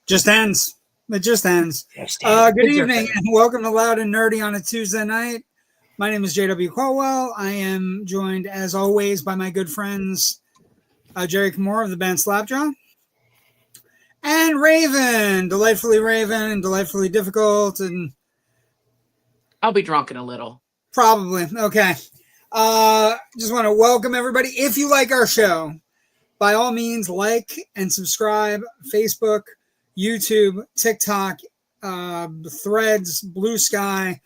Just ends. It just ends. Good evening and welcome to Loud and Nerdy on a Tuesday night. My name is JW Colwell. I am joined, as always, by my good friends, Jerry Kamora of the band Slapjaw, and Raven, delightfully difficult, and I'll be drunk in a little. Probably. Okay. Just want to welcome everybody. If you like our show, by all means, like and subscribe. Facebook, YouTube, TikTok, Threads, Blue Sky,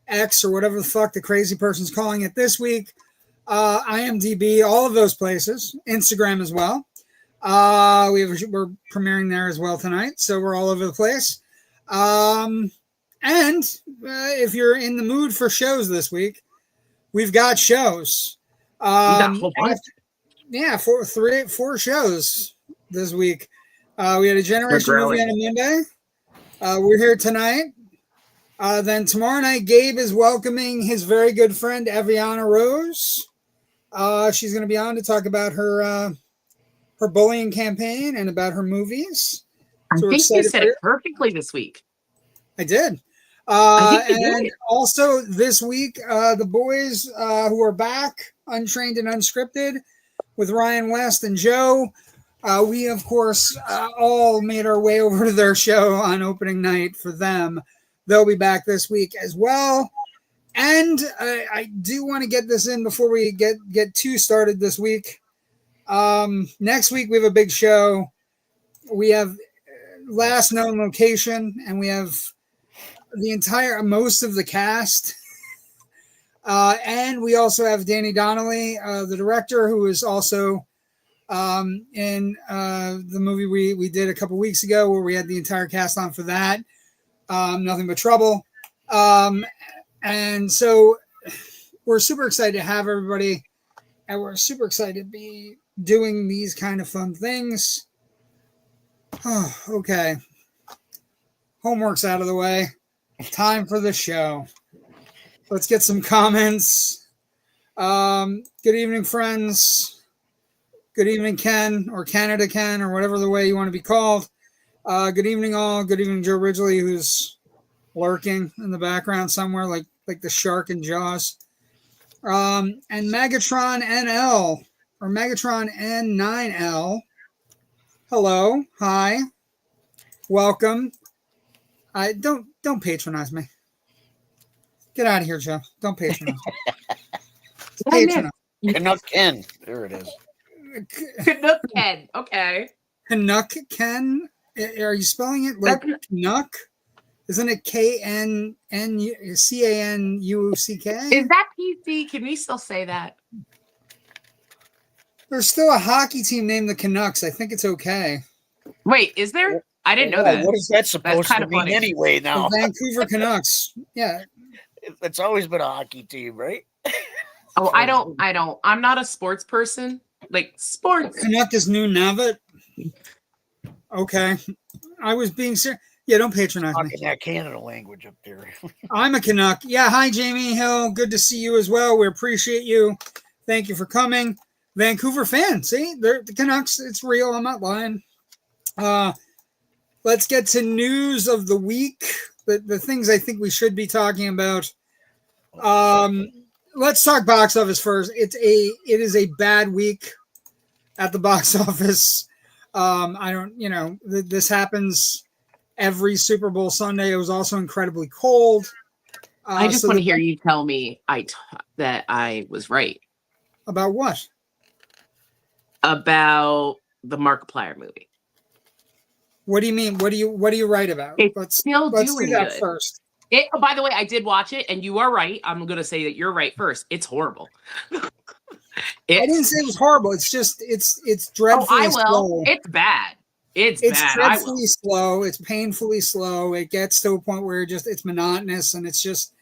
X, or whatever the fuck the crazy person's calling it this week. IMDb, all of those places. Instagram as well. We're premiering there as well tonight, so we're all over the place. And if you're in the mood for shows this week, we've got shows. Yeah, four shows this week. We had a Generation movie on a Monday. We're here tonight. Then tomorrow night, Gabe is welcoming his very good friend, Aviana Rose. She's going to be on to talk about her bullying campaign and about her movies. So I think you said it perfectly this week. I did. And also this week, the boys who are back, Untrained and Unscripted, with Ryan West and Joe. We, of course, all made our way over to their show on opening night for them. They'll be back this week as well. And I do want to get this in before we get too started this week. Next week, we have a big show. We have Last Known Location, and we have most of the cast. And we also have Danny Donnelly, the director, who is also in the movie we did a couple weeks ago, where we had the entire cast on for that. Nothing But Trouble. And so we're super excited to have everybody, and we're super excited to be doing these kind of fun things. Oh, okay. Homework's out of the way. Time for the show. Let's get some comments. Good evening, friends. Good evening, Ken, or Canada Ken, or whatever the way you want to be called. Good evening, all. Good evening, Joe Ridgely, who's lurking in the background somewhere, like the shark in Jaws. And Megatron NL, or Megatron N9L. Hello, hi, welcome. Don't patronize me. Get out of here, Joe. Don't patronize me. Canuck Ken. There it is. Canuck Ken. Okay. Canuck Ken. Are you spelling it like Canuck? Isn't it Canuck? Is that PC? Can we still say that? There's still a hockey team named the Canucks. I think it's okay. Wait, is there? I didn't know that. What is that supposed to mean funny. anyway now? The Vancouver Canucks. Yeah. It's always been a hockey team, right? Oh, I don't. I'm not a sports person. Like sports. Canuck is Nunavut. Okay. I was being serious. Yeah, don't patronize me. That Canada language up there. I'm a Canuck. Yeah, hi, Jamie Hill. Good to see you as well. We appreciate you. Thank you for coming. Vancouver fan. See, they're the Canucks. It's real. I'm not lying. Let's get to news of the week. The things I think we should be talking about. Let's talk box office first. It is a bad week at the box office. This happens every Super Bowl Sunday. It was also incredibly cold. I just want to hear you tell me that I was right. About what? About the Markiplier movie. What do you mean? What do you write about? Let's do that good. First. By the way, I did watch it, and you are right. I'm going to say that you're right first. It's horrible. I didn't say it was horrible. It's just it's dreadful. Oh, I will. It's bad. It's bad. dreadfully slow. It's painfully slow. It gets to a point where it's monotonous, and it's just.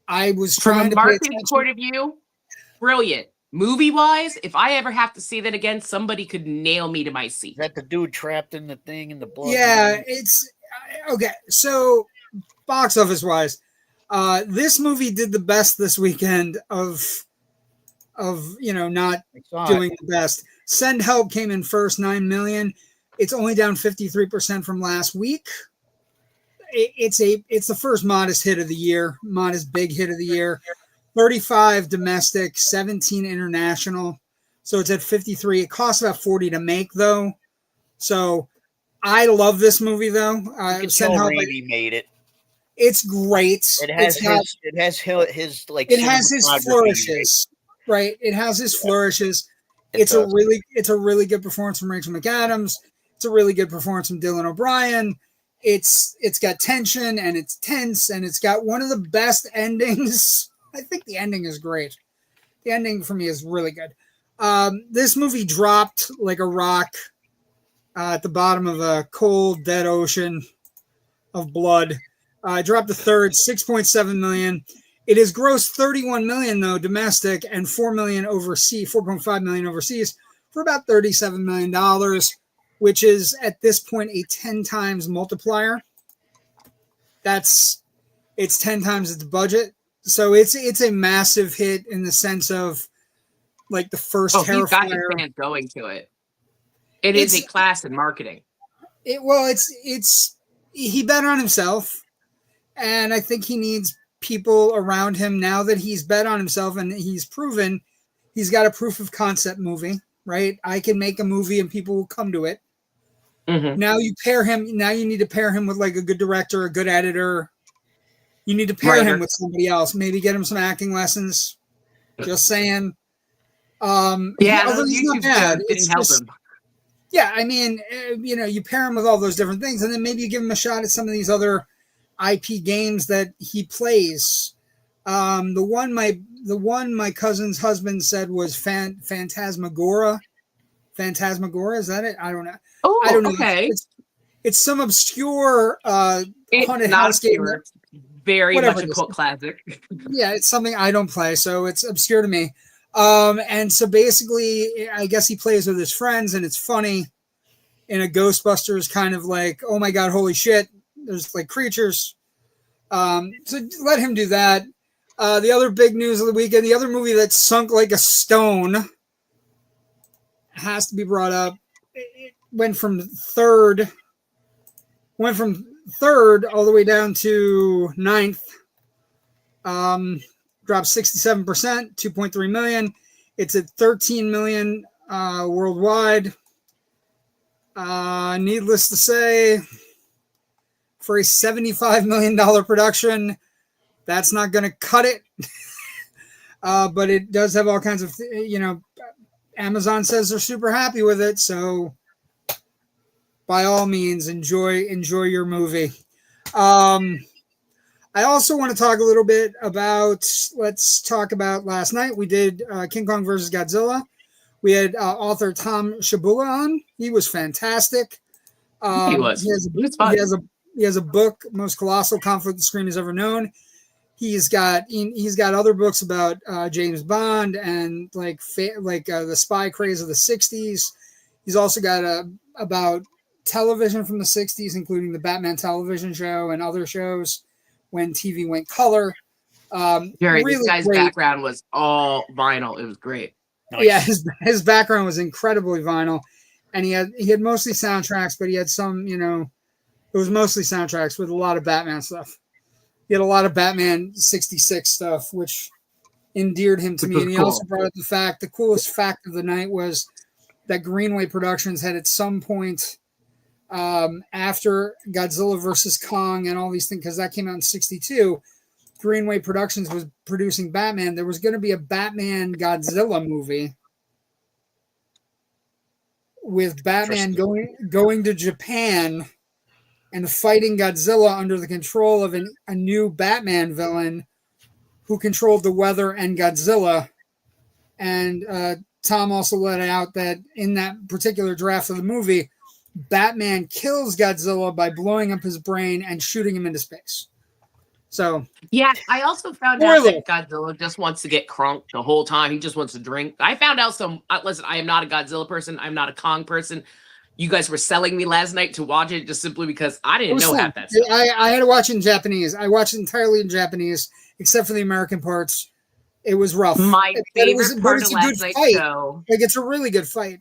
I was trying from a marketing point of view, brilliant. Movie-wise, if I ever have to see that again, somebody could nail me to my seat. Is that the dude trapped in the thing in the blood? Yeah, it's okay. So, box office-wise, this movie did the best this weekend of not doing the best. Send Help came in first, 9 million. It's only down 53% from last week. It's the first modest hit of the year, modest big hit of the year. 35 domestic, 17 international. So it's at 53. It costs about 40 to make, though. So I love this movie, though. Send Help, Randy made it. It's great. It has his flourishes, right? It has his flourishes. It's a really good performance from Rachel McAdams. It's a really good performance from Dylan O'Brien. It's got tension, and it's tense, and it's got one of the best endings. I think the ending is great. The ending for me is really good. This movie dropped like a rock at the bottom of a cold, dead ocean of blood. Dropped to third, 6.7 million. It has grossed 31 million though domestic and 4 million overseas, 4.5 million overseas for about $37 million, which is at this point a 10 times multiplier. It's 10 times its budget. So it's a massive hit in the sense of like the first Terrifier. He's got his fans going to it. It is a class in marketing. He bet on himself, and I think he needs people around him now that he's bet on himself and he's proven he's got a proof of concept movie, right? I can make a movie and people will come to it. Mm-hmm. Now you need to pair him with like a good director, a good editor. You need to pair him with somebody else. Maybe get him some acting lessons. Just saying. Those YouTube shows didn't help him. Yeah, I mean, you pair him with all those different things, and then maybe you give him a shot at some of these other IP games that he plays. The one my cousin's husband said was Phantasmagoria. Phantasmagoria, is that it? I don't know. Oh, I don't know. Okay. It's some obscure haunted house game. Very much a cult classic. Yeah, it's something I don't play, so it's obscure to me. And so basically, I guess he plays with his friends, and it's funny in a Ghostbusters kind of like, oh my God, holy shit, there's like creatures. So let him do that. The other big news of the weekend, the other movie that sunk like a stone has to be brought up. It went from third all the way down to ninth. Dropped 67%, 2.3 million. It's at 13 million worldwide. Needless to say, for a $75 million production, that's not going to cut it. But it does have all kinds of, Amazon says they're super happy with it. So by all means, enjoy your movie. I also want to talk a little bit about, let's talk about last night. We did King Kong versus Godzilla. We had author Tom Shabula on. He was fantastic. He was. He has a book, Most Colossal Conflict the Screen has ever known. He's got other books about James Bond and the spy craze of the 60s. He's also got about television from the 60s, including the Batman television show and other shows when TV went color. Jerry, really this guy's background was all vinyl. It was great. Nice. Yeah, his background was incredibly vinyl, and he had mostly soundtracks, but he had some, it was mostly soundtracks with a lot of Batman stuff. He had a lot of Batman 66 stuff, which endeared him to me. And he also brought up the coolest fact of the night was that Greenway Productions had at some point after Godzilla versus Kong and all these things, because that came out in 62, Greenway Productions was producing Batman. There was going to be a Batman Godzilla movie with Batman going to Japan and fighting Godzilla under the control of a new Batman villain who controlled the weather and Godzilla. And Tom also let out that in that particular draft of the movie, Batman kills Godzilla by blowing up his brain and shooting him into space. So yeah, I also found out that Godzilla just wants to get crunk the whole time. He just wants to drink. I found out listen, I am not a Godzilla person. I'm not a Kong person. You guys were selling me last night to watch it just simply because I didn't know half that stuff. I had to watch it in Japanese. I watched it entirely in Japanese, except for the American parts. It was rough. My favorite part of last night's show, like, it's a really good fight,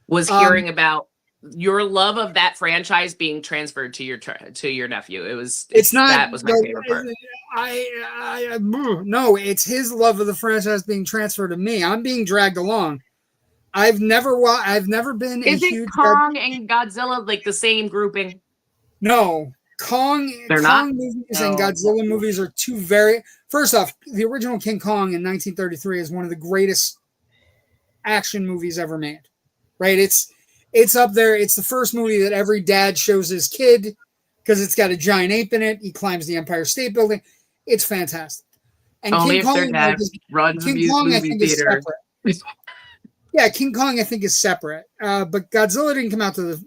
was hearing about your love of that franchise being transferred to your nephew. It's not, that was my favorite part. No, it's his love of the franchise being transferred to me. I'm being dragged along. I've never been a huge Kong and Godzilla like the same grouping? No. Kong movies and Godzilla movies are two very. First off, the original King Kong in 1933 is one of the greatest action movies ever made. Right? It's up there. It's the first movie that every dad shows his kid because it's got a giant ape in it. He climbs the Empire State Building. It's fantastic. And only if their dad runs a movie theater. Yeah, King Kong I think is separate, but Godzilla didn't come out to the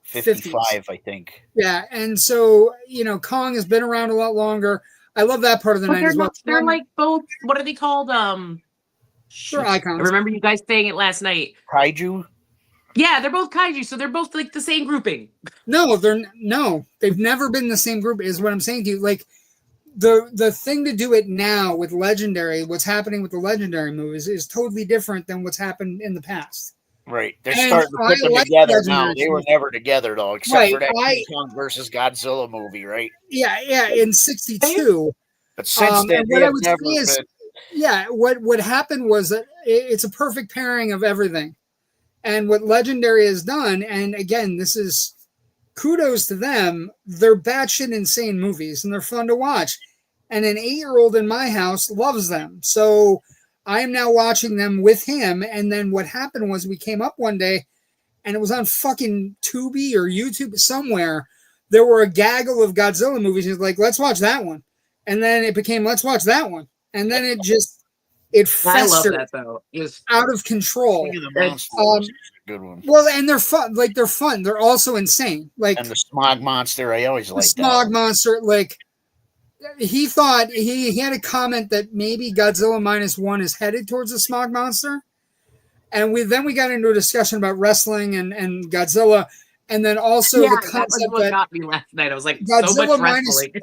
55, 50s. I think. Yeah, and so Kong has been around a lot longer. I love that part of the night as well. They're like both. What are they called? They're icons. I remember you guys saying it last night. Kaiju. Yeah, they're both kaiju, so they're both like the same grouping. No, they've never been the same group. Is what I'm saying to you. Like the thing to do it now with Legendary, what's happening with the Legendary movies is totally different than what's happened in the past. Right, they're starting to put them together now. They were never together though, except for that King Kong versus Godzilla movie, right? Yeah, in '62. But since then, they have never been. Yeah, what happened was that it's a perfect pairing of everything. And what Legendary has done, and again, this is kudos to them, they're batshit insane movies, and they're fun to watch. And an 8-year-old in my house loves them. So I am now watching them with him. And then what happened was we came up one day, and it was on fucking Tubi or YouTube somewhere. There were a gaggle of Godzilla movies. He's like, let's watch that one. And then it became, let's watch that one. And then it festered. I love that though. Out of control. Good one. Well, and they're fun. Like they're fun. They're also insane. Like, and the Smog Monster, I always liked that. Smog Monster. Like he thought he had a comment that maybe Godzilla -1 is headed towards the Smog Monster, and we got into a discussion about wrestling and Godzilla, and then also the concept that got me last night. I was like, Godzilla so much wrestling.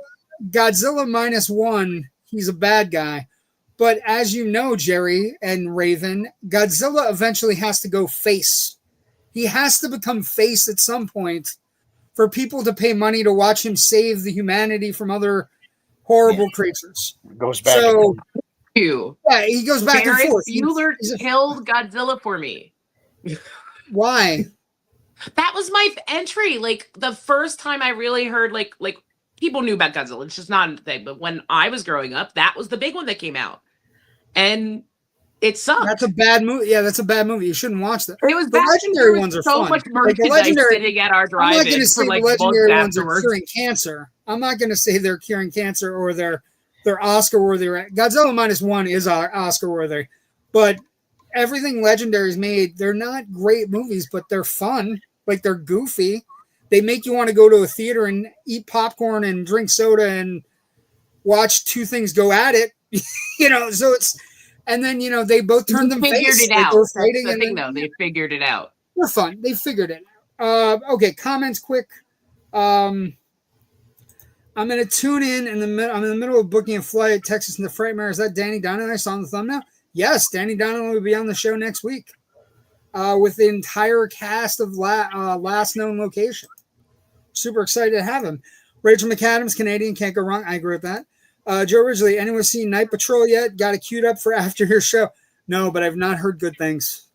Godzilla -1, he's a bad guy. But as you know, Jerry and Raven, Godzilla eventually has to go face. He has to become face at some point for people to pay money to watch him save the humanity from other horrible creatures. Goes back. So, yeah, he goes back and forth. Bueller killed Godzilla for me. Why? That was my entry. Like the first time I really heard like people knew about Godzilla. It's just not a thing. But when I was growing up, that was the big one that came out. And it sucked. That's a bad movie. Yeah, that's a bad movie. You shouldn't watch that. It was the legendary ones are so fun. much merchandise sitting at our drive-in. I'm not going to say the legendary ones are curing cancer. I'm not going to say they're curing cancer or they're Oscar-worthy. Godzilla -1 is Oscar-worthy. But everything Legendary's made, they're not great movies, but they're fun. Like, they're goofy. They make you want to go to a theater and eat popcorn and drink soda and watch two things go at it. So it's, and then, they both turned them face. They figured it out. They're fighting. That's the thing, though. They figured it out. They're fun. They figured it out. Okay, comments quick. I'm going to tune in I'm in the middle of booking a flight Texas in the Frightmare. Is that Danny Donnelly I saw on the thumbnail? Yes, Danny Donnelly will be on the show next week with the entire cast of Last Known Location. Super excited to have him. Rachel McAdams, Canadian, can't go wrong. I agree with that. Joe Ridgely, anyone seen Night Patrol yet? Got it queued up for after your show? No, but I've not heard good things.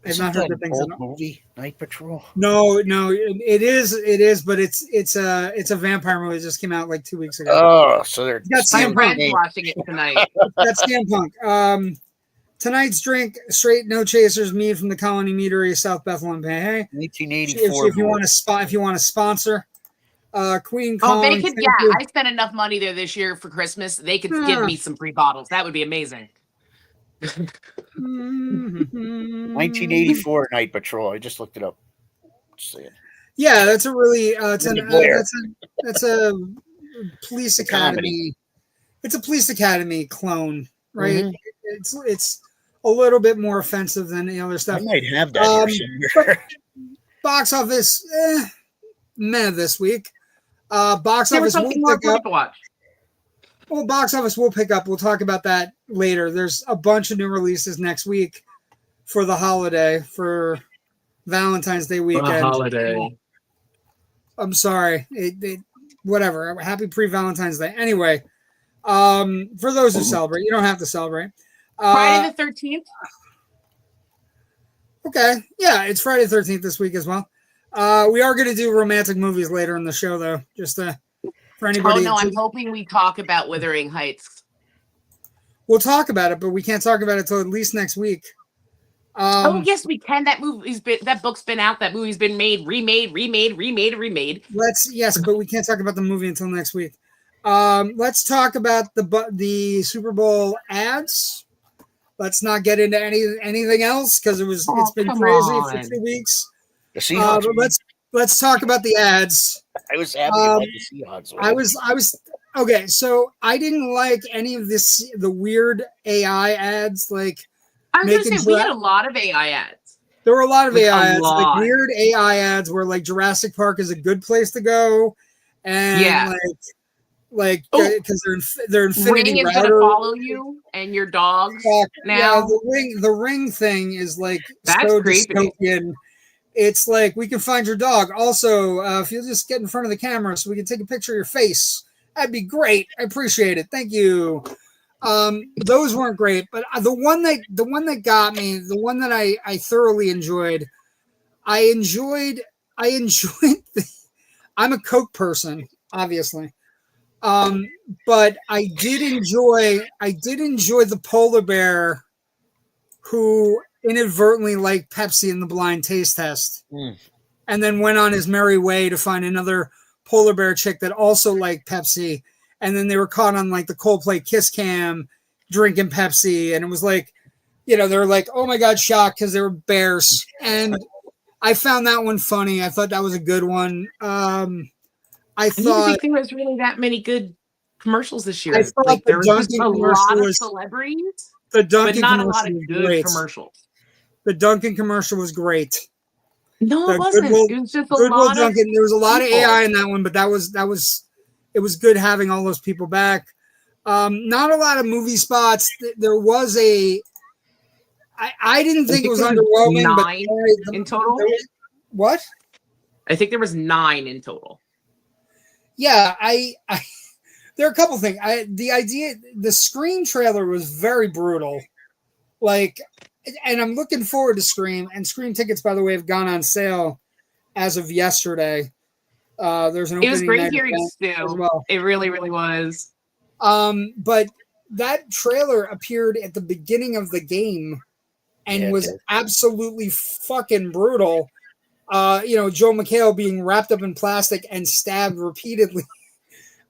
I've not heard good things. Old movie, Night Patrol. No, it is, but it's a vampire movie that just came out like 2 weeks ago. Oh, so they're my friend's watching it tonight. That's CM Punk. Tonight's drink, straight no chasers, mead from the Colony Meadery, South Bethlehem. Hey, 1984. If you want to sponsor. Queen Kong. Oh, they could. Yeah, I spent enough money there this year for Christmas. They could give me some free bottles. That would be amazing. 1984 Night Patrol. I just looked it up. Just saying. Yeah, that's a really that's a police academy. It's a police academy clone, right? Mm-hmm. It's a little bit more offensive than the other stuff. I might have that here box office, meh this week. Box office will pick up. Well, box office will pick up. We'll talk about that later. There's a bunch of new releases next week for the holiday, for Valentine's Day weekend. Holiday. I'm sorry. Whatever. Happy pre-Valentine's Day. Anyway, for those who celebrate, you don't have to celebrate. Friday the 13th. Okay. Yeah, it's Friday the 13th this week as well. We are going to do romantic movies later in the show, though. Just for anybody. Oh, no, I'm hoping we talk about Wuthering Heights. We'll talk about it, but we can't talk about it till at least next week. Oh, yes, we can. That book's been out. That movie's been remade. Yes, but we can't talk about the movie until next week. Let's talk about the Super Bowl ads. Let's not get into anything else because it's been crazy for 2 weeks. But let's talk about the ads. I was happy about the Seahawks. I was okay. So I didn't like any of the weird AI ads like. I was going to say, we had a lot of AI ads. There were a lot of AI ads, like weird AI ads where like Jurassic Park is a good place to go. And like because they're Infinity Ring is going to follow you and your dogs now. Yeah, the ring thing is like that's so creepy. Dystopian. It's like, we can find your dog. Also, if you'll just get in front of the camera so we can take a picture of your face, that'd be great. I appreciate it. Thank you. Those weren't great, but the one that got me, the one that I thoroughly enjoyed, I enjoyed I'm a Coke person, obviously. But I did enjoy the polar bear who inadvertently liked Pepsi in the blind taste test, and then went on his merry way to find another polar bear chick that also liked Pepsi. And then they were caught on like the Coldplay Kiss Cam drinking Pepsi. And it was like, they were like, oh my God, shocked because they were bears. And I found that one funny. I thought that was a good one. I didn't think there was really that many good commercials this year. I thought there was just a lot of celebrities, but not a lot of good commercials. The Dunkin' commercial was great. No, it wasn't. It was just a lot of Dunkin'. There was a lot of AI in that one, but it was good having all those people back. Not a lot of movie spots. There was I didn't think it was underwhelming. 9 in total. What? I think there was 9 in total. Yeah, there are a couple things. The Scream trailer was very brutal. Like, and I'm looking forward to Scream. And Scream tickets, by the way, have gone on sale as of yesterday. There's an opening. It was great hearing Stu. Well. It really, really was. But that trailer appeared at the beginning of the game and was absolutely fucking brutal. Joe McHale being wrapped up in plastic and stabbed repeatedly.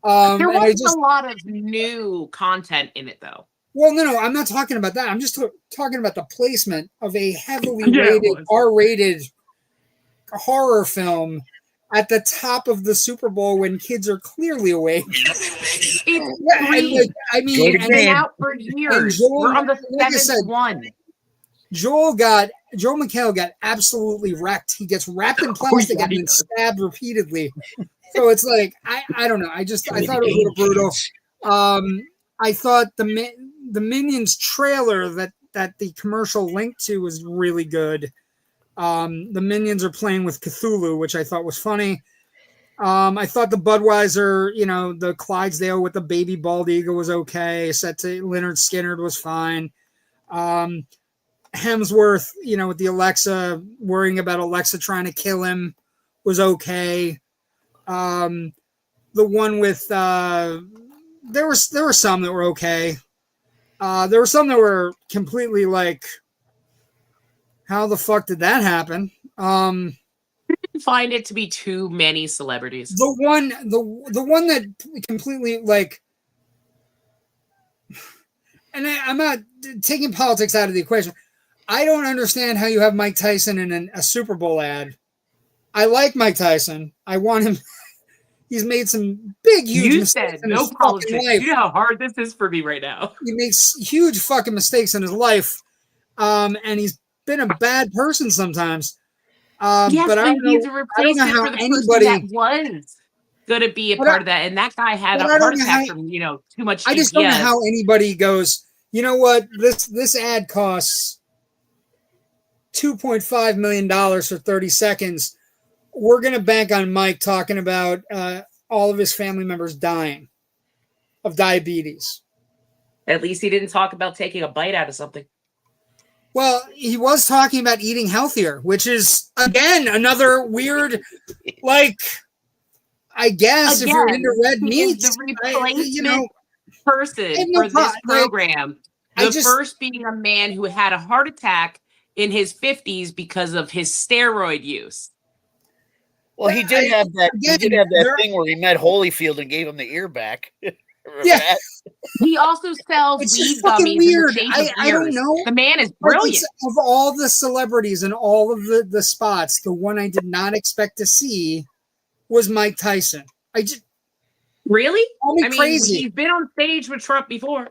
There wasn't a lot of new content in it, though. Well, no, I'm not talking about that. I'm just talking about the placement of a heavily rated, R-rated horror film at the top of the Super Bowl when kids are clearly awake. It's been out for years. We're on the 7th one. Joel McHale got absolutely wrecked. He gets wrapped in plastic and then stabbed repeatedly. So it's like, I don't know. I thought it was a little brutal. I thought the Minions trailer that the commercial linked to was really good. The Minions are playing with Cthulhu, which I thought was funny. I thought the Budweiser, the Clydesdale with the baby bald eagle was okay. Set to Lynyrd Skynyrd was fine. Hemsworth, with the Alexa, worrying about Alexa trying to kill him was okay. The one with there were some that were okay. There were some that were completely like, how the fuck did that happen? I didn't find it to be too many celebrities. The one that completely like, and I'm not taking politics out of the equation. I don't understand how you have Mike Tyson in a Super Bowl ad. I like Mike Tyson. I want him. He's made some big, huge mistakes in his fucking life. You know how hard this is for me right now. He makes huge fucking mistakes in his life, and he's been a bad person sometimes. Yes, but he's a replacement for the person that was going to be a part of that, and that guy had a heart attack from too much. I just don't know how anybody goes. You know what? This ad costs $2.5 million for 30 seconds. We're going to bank on Mike talking about all of his family members dying of diabetes. At least he didn't talk about taking a bite out of something. Well, he was talking about eating healthier, which is, again, another weird, I guess, if you're into red meat, the replacement person for this program. First being a man who had a heart attack in his 50s because of his steroid use. Well, he did have that. He did have that thing where he met Holyfield and gave him the ear back. Yeah. He also sells weed gummies. Weird. I don't know. The man is brilliant. Of all the celebrities and all of the spots, the one I did not expect to see was Mike Tyson. Really? Crazy. He's been on stage with Trump before.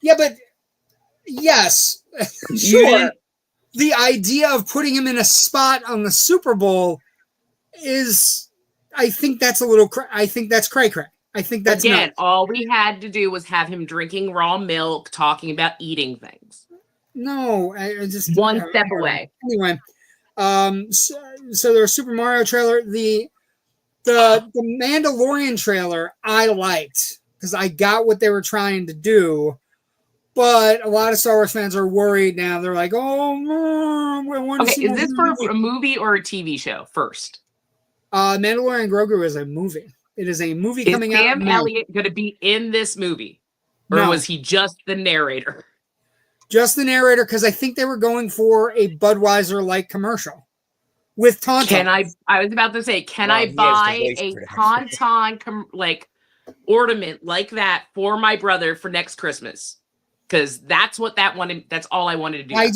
Yeah, but yes, sure. The idea of putting him in a spot on the Super Bowl is, I think that's a little. I think that's cray-cray. I think that's nuts. All we had to do was have him drinking raw milk, talking about eating things. No, I just one step away. Anyway, so there's Super Mario trailer. The Mandalorian trailer I liked because I got what they were trying to do, but a lot of Star Wars fans are worried now. They're like, "Oh, no, okay." Is this for a movie or a TV show first? Mandalorian Grogu is a movie. It is a movie coming out. Is Sam Elliott going to be in this movie? Or was he just the narrator? Just the narrator, because I think they were going for a Budweiser-like commercial with Tauntaun. I was about to say, can I buy a Tauntaun ornament like that for my brother for next Christmas? Because that's what that wanted. That's all I wanted to do. I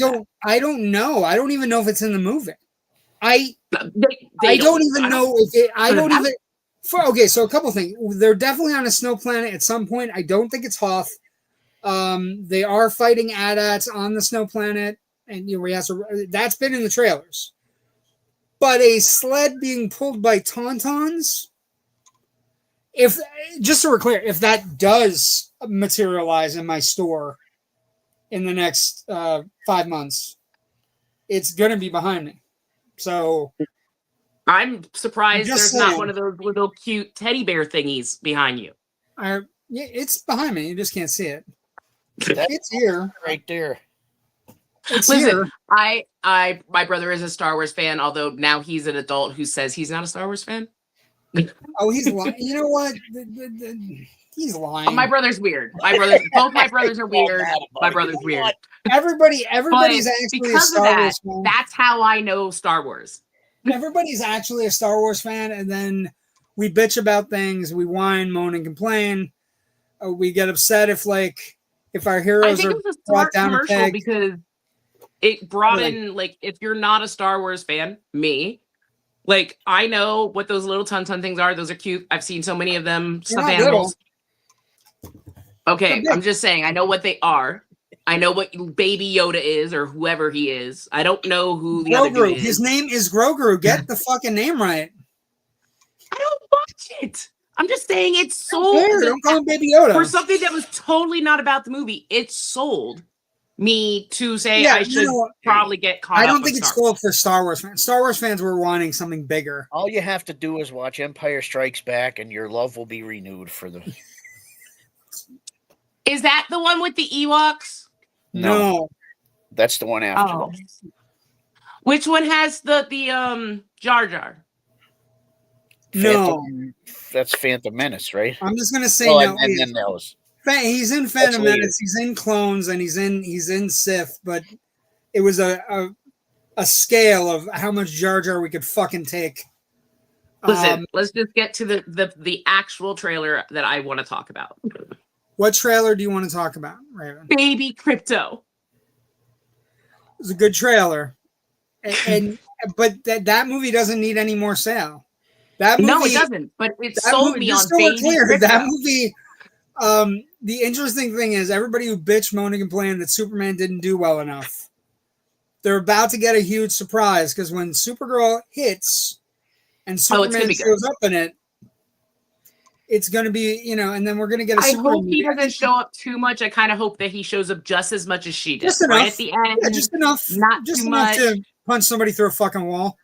don't know. I don't even know if it's in the movie. I don't even know if it. I don't even. Okay, so a couple things. They're definitely on a snow planet at some point. I don't think it's Hoth. They are fighting AT-ATs on the snow planet, and that's been in the trailers. But a sled being pulled by Tauntauns, just so we're clear, if that does materialize in my store in the next 5 months, it's going to be behind me. So I'm surprised there's not one of those little cute teddy bear thingies behind you. It's behind me. You just can't see it. It's here. Right there. Listen, my brother is a Star Wars fan, although now he's an adult who says he's not a Star Wars fan. Oh, he's lying. You know what? He's lying. My brother's weird. Both my brothers are weird. My brother's weird. Everybody's actually a Star Wars fan. That's how I know Star Wars. Everybody's actually a Star Wars fan, and then we bitch about things, we whine, moan, and complain. We get upset if our heroes are brought down a peg. Because it brought in if you're not a Star Wars fan, me, I know what those little Tauntaun things are. Those are cute. I've seen so many of them. Stuffed animals. Okay, I'm just saying I know what they are. I know what Baby Yoda is or whoever he is. I don't know who the other dude is. His name is Grogu. Get the fucking name right. I don't watch it. I'm just saying it's sold. Don't call him Baby Yoda. For something that was totally not about the movie, it sold me to say I should probably get caught up. I don't think it's sold for Star Wars fans. Star Wars fans were wanting something bigger. All you have to do is watch Empire Strikes Back and your love will be renewed for the... Is that the one with the Ewoks? No. That's the one after. Oh. Which one has the Jar Jar? That's Phantom Menace, right? I'm just gonna say no. And then that was... He's in Phantom Menace, he's in Clones, and he's in Sith, but it was a scale of how much Jar Jar we could fucking take. Listen, let's just get to the actual trailer that I want to talk about. What trailer do you want to talk about, Raven? Baby Crypto. It was a good trailer. but that movie doesn't need any more sale. That movie, no, it doesn't. But it sold me on so we're baby clear, crypto. that movie. The interesting thing is everybody who bitched, moaned, and complained that Superman didn't do well enough, they're about to get a huge surprise because when Supergirl hits and Superman shows up in it, it's going to be, you know, and then we're going to get a Superman hope he doesn't show up too much. I kind of hope that he shows up just as much as she does. Just enough. Right at the end. Yeah, just enough. Not just too enough much. to punch somebody through a fucking wall.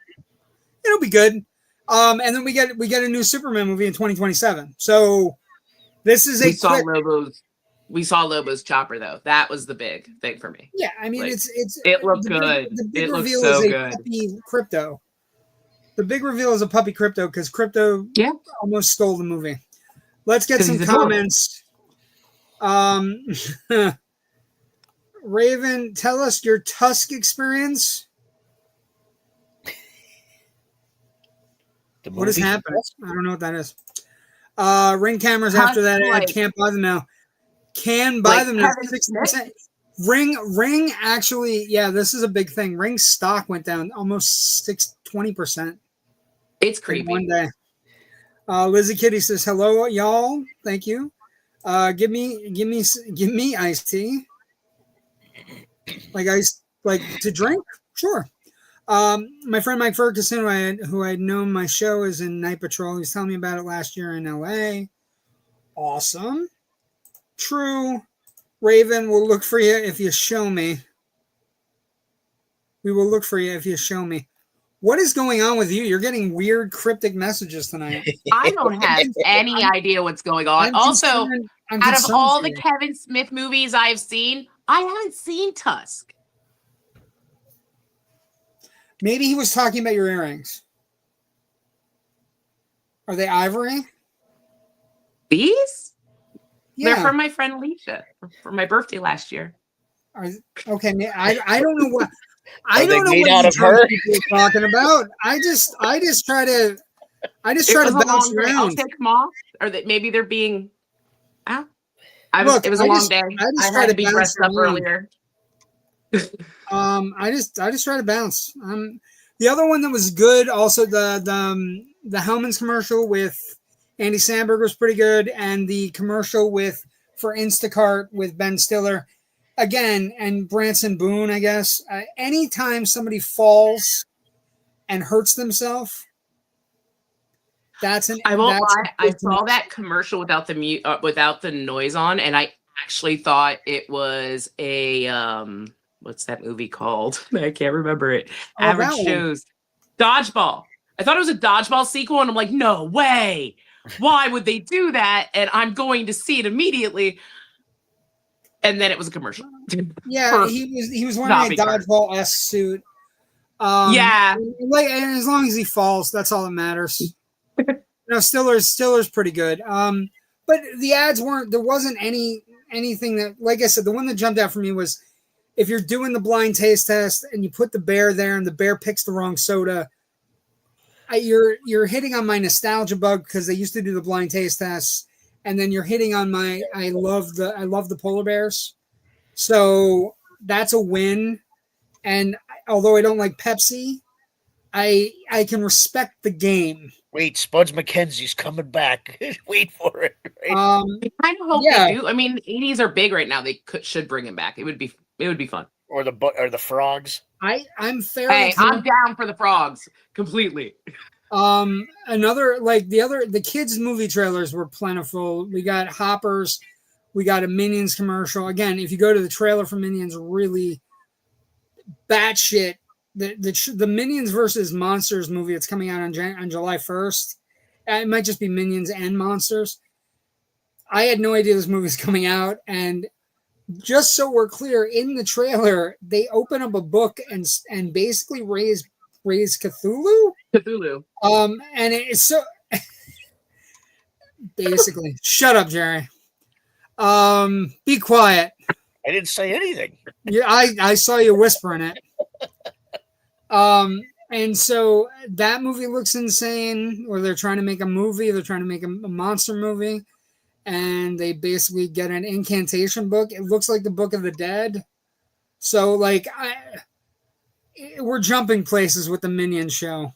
It'll be good. And then we get a new Superman movie in 2027. So this is we saw Lobo's chopper though. That was the big thing for me. Yeah, I mean, like, it looked good. The big it reveal looked so is a good. puppy Crypto. The big reveal is a puppy Crypto because Crypto almost stole the movie. Let's get some comments. Raven, tell us your Tusk experience. What is happening? I don't know what that is. Ring cameras after that. I can't buy them now. Can buy them now. 6%. Ring actually, yeah, this is a big thing. Ring stock went down almost 20%. It's creepy. One day. Lizzie Kitty says, hello, y'all. Thank you. Give me iced tea. Like to drink? Sure. My friend Mike Ferguson, who I had known my show is in Night Patrol. He was telling me about it last year in LA. Awesome. True. Raven will look for you if you show me. We will look for you if you show me. What is going on with you? You're getting weird cryptic messages tonight. I don't have any idea what's going on. Also, out of all the Kevin Smith movies I've seen, I haven't seen Tusk. Maybe he was talking about your earrings. Are they ivory? These? Yeah. They're from my friend Alicia for my birthday last year. Okay, I don't know what I Are don't know they made what out of her? People are talking about. I just try to bounce around. I'll take them off, or that maybe they're being. Look, it was a long day. I had to be dressed up earlier. I just try to bounce. The other one that was good, also the Hellman's commercial with Andy Samberg was pretty good, and the commercial for Instacart with Ben Stiller, again, and Branson Boone. I guess anytime somebody falls and hurts themselves, I won't lie. I saw that commercial without the noise on, and I actually thought it was a what's that movie called? I can't remember it. Average Joe's Dodgeball. I thought it was a Dodgeball sequel, and I'm like, no way. Why would they do that? And I'm going to see it immediately. And then it was a commercial. Yeah, he was wearing a Dodgeball-esque suit. Yeah, and as long as he falls, that's all that matters. Stiller's pretty good. But the ads there wasn't anything that, like I said, the one that jumped out for me was if you're doing the blind taste test and you put the bear there and the bear picks the wrong soda, you're hitting on my nostalgia bug because they used to do the blind taste tests, and then you're hitting on my I love the polar bears, so that's a win. And although I don't like Pepsi, I can respect the game. Wait, Spuds McKenzie's coming back. Wait for it. Right? I kind of hope they do. I mean, the 80s are big right now. They should bring him back. It would be fun. Or the frogs. I'm fairly. Hey, I'm down for the frogs completely. The kids' movie trailers were plentiful. We got Hoppers. We got a Minions commercial. Again, if you go to the trailer for Minions, really batshit. The Minions versus Monsters movie that's coming out on July 1st. It might just be Minions and Monsters. I had no idea this movie was coming out, and just so we're clear, in the trailer they open up a book and basically raise Cthulhu. And it's so basically shut up, Jerry. Be quiet. I didn't say anything. Yeah, I saw you whispering it. And so that movie looks insane, or they're trying to make a movie. They're trying to make a monster movie, and they basically get an incantation book. It looks like the Book of the Dead. So we're jumping places with the Minions show.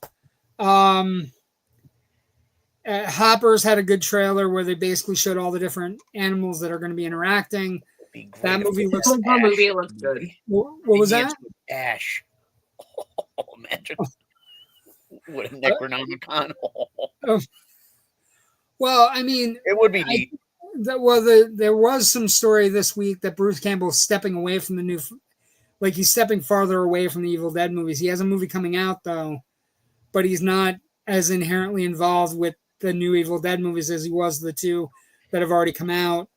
Hoppers had a good trailer where they basically showed all the different animals that are going to be interacting. That movie looks good. What was that? Ash. Oh, imagine what a Necronomicon. Well, I mean, it would be neat. There was some story this week that Bruce Campbell is stepping away from the new, like he's stepping farther away from the Evil Dead movies. He has a movie coming out though, but he's not as inherently involved with the new Evil Dead movies as he was the two that have already come out,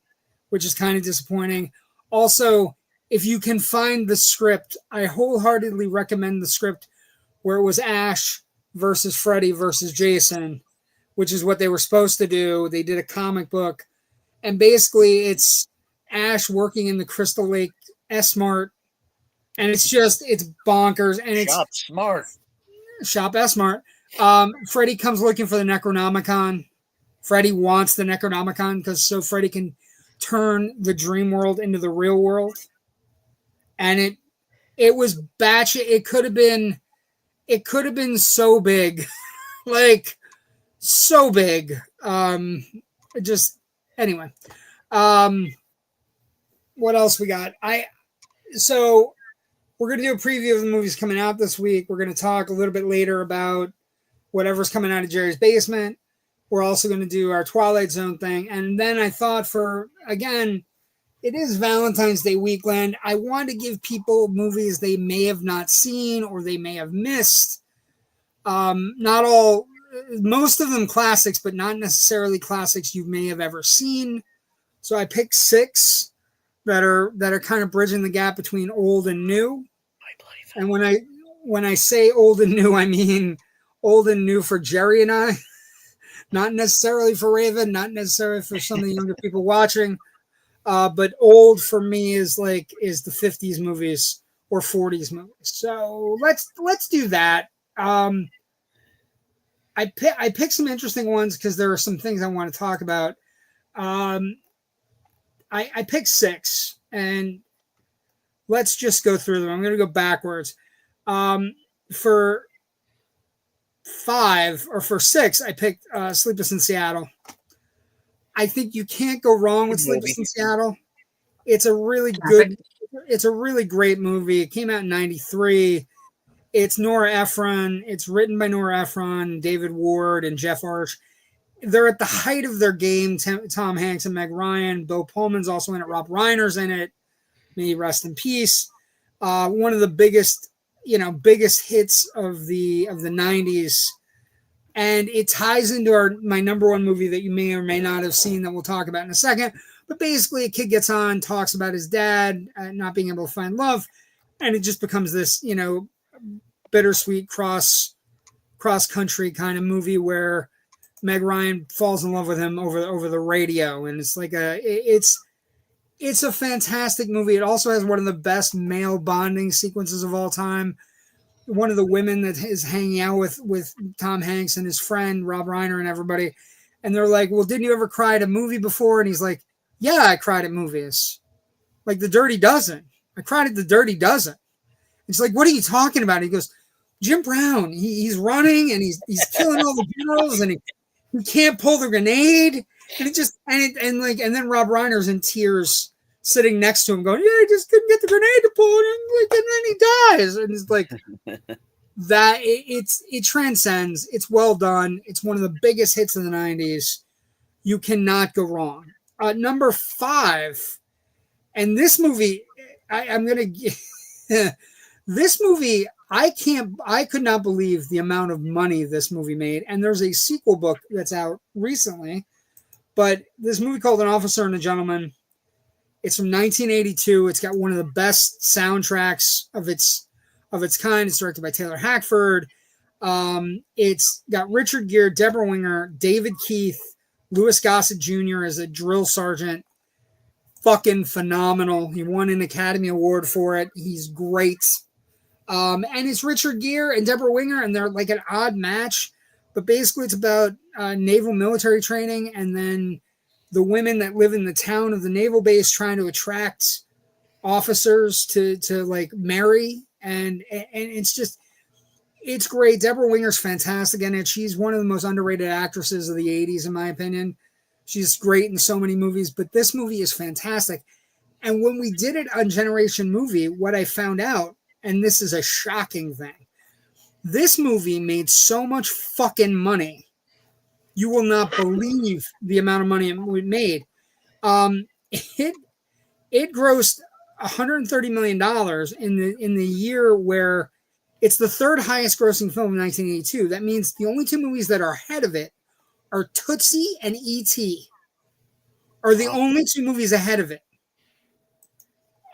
which is kind of disappointing. Also, if you can find the script, I wholeheartedly recommend the script where it was Ash versus Freddy versus Jason, which is what they were supposed to do. They did a comic book, and basically it's Ash working in the Crystal Lake S-Mart, and it's bonkers. And it's Shop S-Mart. Freddy comes looking for the Necronomicon. Freddy wants the Necronomicon so Freddy can turn the dream world into the real world. And it was batshit. It could have been so big. Like so big. Anyway. What else we got? So we're going to do a preview of the movies coming out this week. We're going to talk a little bit later about whatever's coming out of Jerry's basement. We're also going to do our Twilight Zone thing. And then I thought it is Valentine's Day weekend. I want to give people movies they may have not seen or they may have missed. Most of them classics, but not necessarily classics you may have ever seen. So I picked 6 that are kind of bridging the gap between old and new. And when I say old and new, I mean old and new for Jerry and I, not necessarily for Raven, not necessarily for some of the younger people watching. But old for me is the 50s movies or 40s movies. So let's do that. I picked some interesting ones because there are some things I want to talk about. I picked 6, and let's just go through them. I'm going to go backwards. For 6, I picked Sleepless in Seattle. I think you can't go wrong with Sleepless in Seattle. It's a really great movie. It came out in 93. It's Nora Ephron. It's written by Nora Ephron, David Ward, and Jeff Arch. They're at the height of their game, Tom Hanks and Meg Ryan. Bill Pullman's also in it. Rob Reiner's in it. May he rest in peace. One of the biggest hits of the 90s. And it ties into my number one movie that you may or may not have seen that we'll talk about in a second. But basically, a kid gets on, talks about his dad not being able to find love, and it just becomes this, bittersweet cross-country kind of movie where Meg Ryan falls in love with him over the radio, and it's like it's a fantastic movie. It also has one of the best male bonding sequences of all time. One of the women that is hanging out with Tom Hanks and his friend Rob Reiner and everybody, and they're like, "Well, didn't you ever cry at a movie before?" And he's like, "Yeah, I cried at movies, like The Dirty Dozen. I cried at The Dirty Dozen." It's like, "What are you talking about?" He goes, "Jim Brown. He's running and he's killing all the girls and he can't pull the grenade." And and then Rob Reiner's in tears, sitting next to him, going, "Yeah, I just couldn't get the grenade to pull it," and then he dies. And it's like that. It transcends. It's well done. It's one of the biggest hits of the 90s. You cannot go wrong. Number 5, and this movie, this movie, I could not believe the amount of money this movie made. And there's a sequel book that's out recently, but this movie called An Officer and a Gentleman. It's from 1982. It's got one of the best soundtracks of its kind. It's directed by Taylor Hackford. It's got Richard Gere, Deborah Winger, David Keith, Louis Gossett Jr. as a drill sergeant. Fucking phenomenal. He won an Academy Award for it. He's great. And it's Richard Gere and Deborah Winger, and they're like an odd match. But basically it's about naval military training, and then the women that live in the town of the naval base trying to attract officers to like marry and it's great. Deborah Winger's fantastic in it. She's one of the most underrated actresses of the 80s, in my opinion. She's great in so many movies, but this movie is fantastic. And when we did it on Generation Movie, what I found out, and this is a shocking thing, this movie made so much fucking money. You will not believe the amount of money it made. It grossed $130 million in the year where it's the third highest grossing film in 1982. That means the only two movies that are ahead of it are Tootsie and E.T. are the only two movies ahead of it.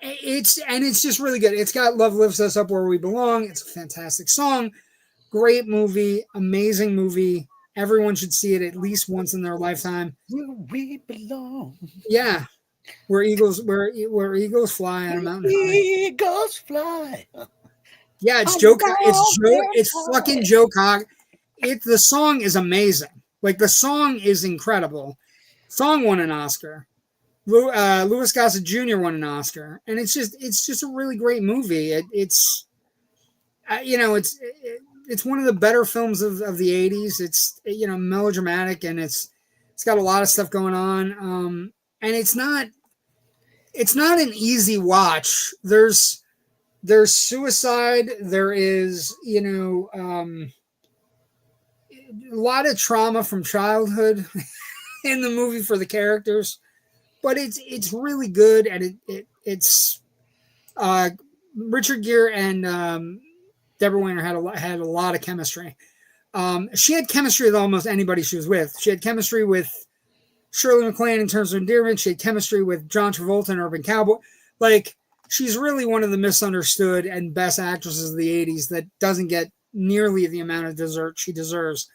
It's just really good. It's got Love Lifts Us Up Where We Belong. It's a fantastic song. Great movie. Amazing movie. Everyone should see it at least once in their lifetime. Where we belong. Yeah. Where eagles fly on a mountain. Eagles fly. Yeah, it's fucking Joe Cock. The song is amazing. Like, the song is incredible. Song won an Oscar. Louis Gossett Jr. won an Oscar, and it's just a really great movie. It's one of the better films of the 80s. It's melodramatic, and it's got a lot of stuff going on. And it's not an easy watch. There's suicide. There is a lot of trauma from childhood in the movie for the characters. But it's really good, and it's Richard Gere and Deborah Winger had a lot of chemistry. She had chemistry with almost anybody she was with. She had chemistry with Shirley MacLaine in terms of endearment. She had chemistry with John Travolta and Urban Cowboy. Like, she's really one of the misunderstood and best actresses of the 80s that doesn't get nearly the amount of dessert she deserves.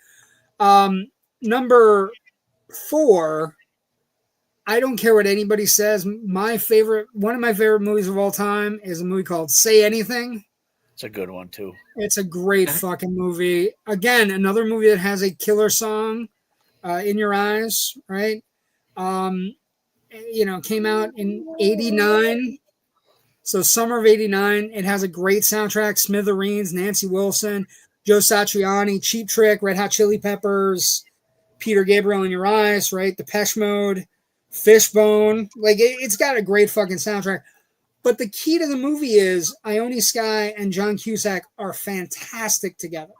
Number 4. I don't care what anybody says. One of my favorite movies of all time is a movie called Say Anything. It's a good one too. It's a great fucking movie. Again, another movie that has a killer song, In Your Eyes, right? Came out in 89. So summer of 89. It has a great soundtrack. Smithereens, Nancy Wilson, Joe Satriani, Cheap Trick, Red Hot Chili Peppers, Peter Gabriel, In Your Eyes, right? Depeche Mode, Fishbone. Like, it's got a great fucking soundtrack. But the key to the movie is Ione Skye and John Cusack are fantastic together.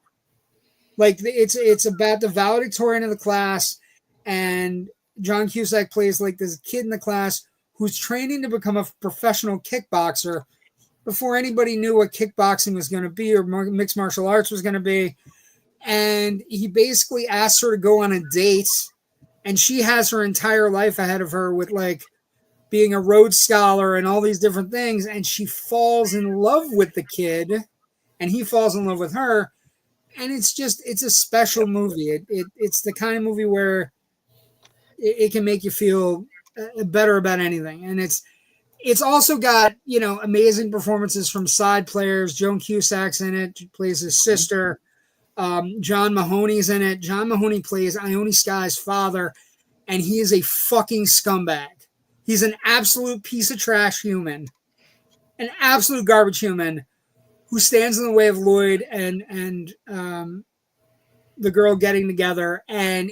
Like, it's about the valedictorian of the class, and John Cusack plays like this kid in the class who's training to become a professional kickboxer before anybody knew what kickboxing was going to be or mixed martial arts was going to be. And he basically asks her to go on a date, and she has her entire life ahead of her with, like, being a Rhodes Scholar and all these different things. And she falls in love with the kid, and he falls in love with her. And it's a special movie. It's the kind of movie where it can make you feel better about anything. And it's also got, amazing performances from side players. Joan Cusack's in it. She plays his sister. John Mahoney's in it. John Mahoney plays Ione Skye's father, and he is a fucking scumbag. He's an absolute piece of trash human, an absolute garbage human who stands in the way of Lloyd and the girl getting together. And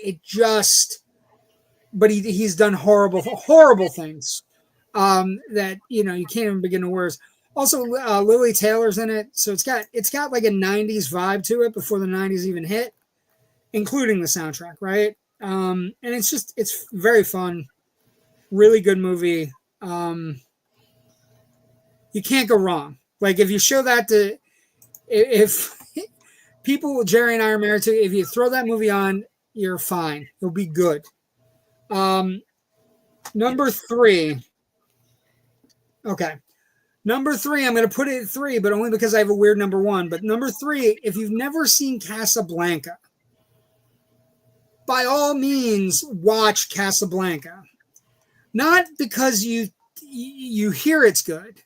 but he's done horrible things that, you can't even begin to words. Also, Lily Taylor's in it, so it's got like a 90s vibe to it before the 90s even hit, including the soundtrack, right? And it's very fun, really good movie. You can't go wrong. Like, if you show that if people Jerry and I are married to, if you throw that movie on, you're fine. It'll be good. Number 3. Okay. Number 3, I'm going to put it at 3, but only because I have a weird number 1. But number 3, if you've never seen Casablanca, by all means, watch Casablanca. Not because you hear it's good,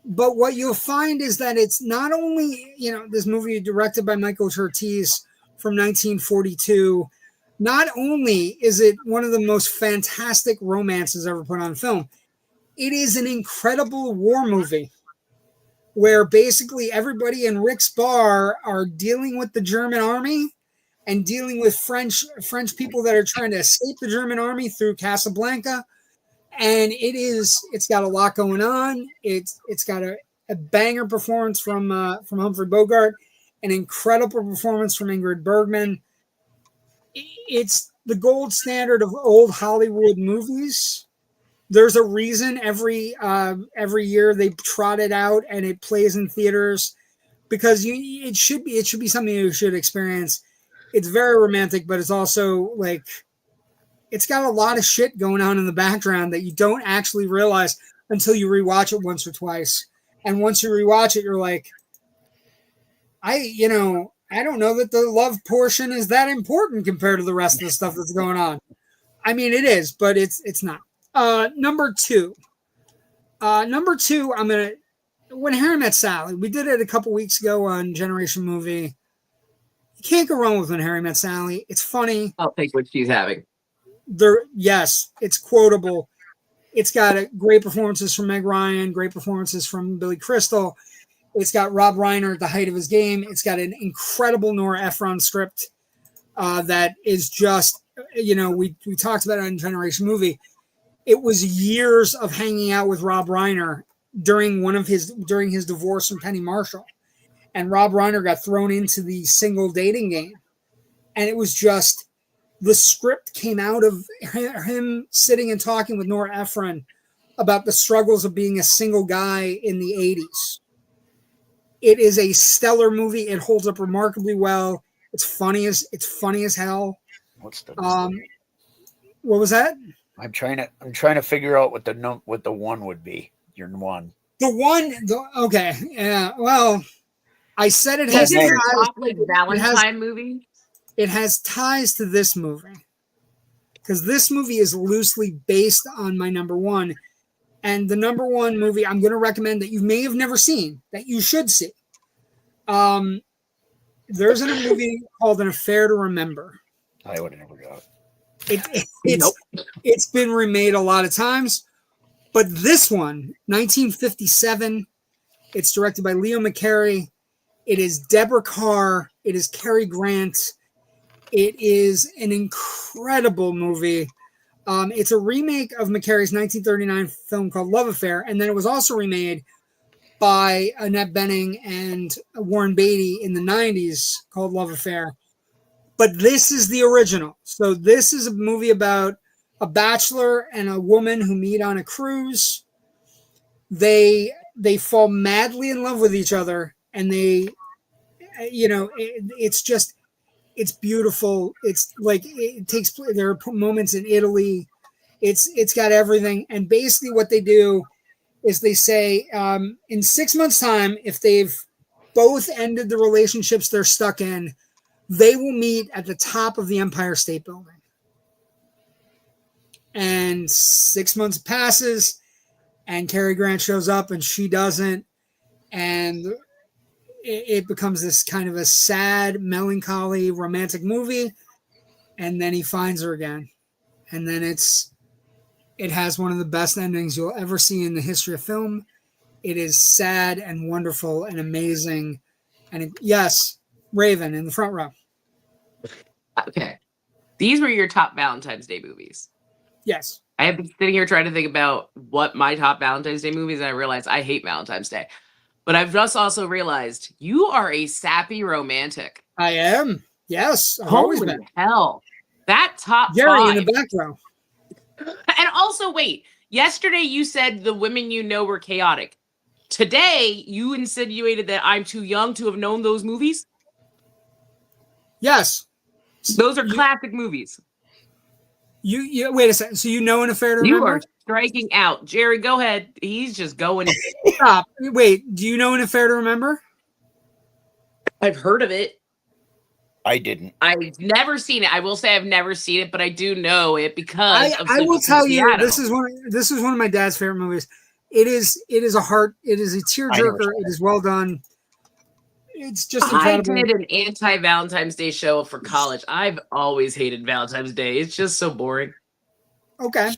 but what you'll find is that it's not only, this movie directed by Michael Curtiz from 1942, not only is it one of the most fantastic romances ever put on film, it is an incredible war movie. where basically everybody in Rick's bar are dealing with the German army and dealing with French people that are trying to escape the German army through Casablanca. And it's got a lot going on. It's got a banger performance from Humphrey Bogart, an incredible performance from Ingrid Bergman. It's the gold standard of old Hollywood movies. There's a reason every year they trot it out and it plays in theaters, because it should be something you should experience. It's very romantic, but it's also like, it's got a lot of shit going on in the background that you don't actually realize until you rewatch it once or twice. And once you rewatch it, you're like, I don't know that the love portion is that important compared to the rest of the stuff that's going on. I mean, it is, but it's not. Number two, When Harry Met Sally. We did it a couple weeks ago on Generation Movie. You can't go wrong with When Harry Met Sally. It's funny. I'll take what she's having. Yes, it's quotable. It's got great performances from Meg Ryan, great performances from Billy Crystal. It's got Rob Reiner at the height of his game. It's got an incredible Nora Ephron script that is just, we talked about it on Generation Movie. It was years of hanging out with Rob Reiner during his divorce from Penny Marshall. And Rob Reiner got thrown into the single dating game. And it was just, the script came out of him sitting and talking with Nora Ephron about the struggles of being a single guy in the 80s. It is a stellar movie. It holds up remarkably well. It's funny as hell. What's the what was that? I'm trying to figure out what the one would be. Your one. Okay. Yeah. Well, I said it has Valentine movie. It has ties to this movie, because this movie is loosely based on my number one. And the number one movie I'm going to recommend that you may have never seen, that you should see. There's a movie called An Affair to Remember. I would have never got it. It's been remade a lot of times, but this one, 1957, it's directed by Leo McCarey. It is Deborah Carr. It is Cary Grant. It is an incredible movie. It's a remake of McCarey's 1939 film called Love Affair, and then it was also remade by Annette Bening and Warren Beatty in the 90s called Love Affair. But this is the original. So this is a movie about a bachelor and a woman who meet on a cruise. They fall madly in love with each other, and it's beautiful. It's like there are moments in Italy. It's got everything. And basically what they do is they say, in 6 months' time, if they've both ended the relationships they're stuck in, they will meet at the top of the Empire State Building. And 6 months passes, and Cary Grant shows up and she doesn't. And it becomes this kind of a sad, melancholy, romantic movie. And then he finds her again. And then it has one of the best endings you'll ever see in the history of film. It is sad and wonderful and amazing. And yes, Raven in the front row. Okay. These were your top Valentine's Day movies. Yes. I have been sitting here trying to think about what my top Valentine's Day movies, and I realized I hate Valentine's Day. But I've just also realized you are a sappy romantic. I am. Yes. I've always been. Hell. That top Jerry five. In the back row. And also, wait. Yesterday you said the women you know were chaotic. Today you insinuated that I'm too young to have known those movies. Yes. Those are classic movies. You wait a second. So you know An Affair to Remember? You are striking out. Jerry, go ahead. He's just going. Stop. Wait, do you know An Affair to Remember? I've heard of it. I didn't. I've never seen it. I will say I've never seen it, but I do know it because I will tell you, this is one of my dad's favorite movies. It is a tearjerker. It is well done. It's just incredible. I did an anti-Valentine's Day show for college. I've always hated Valentine's Day. It's just so boring. Okay.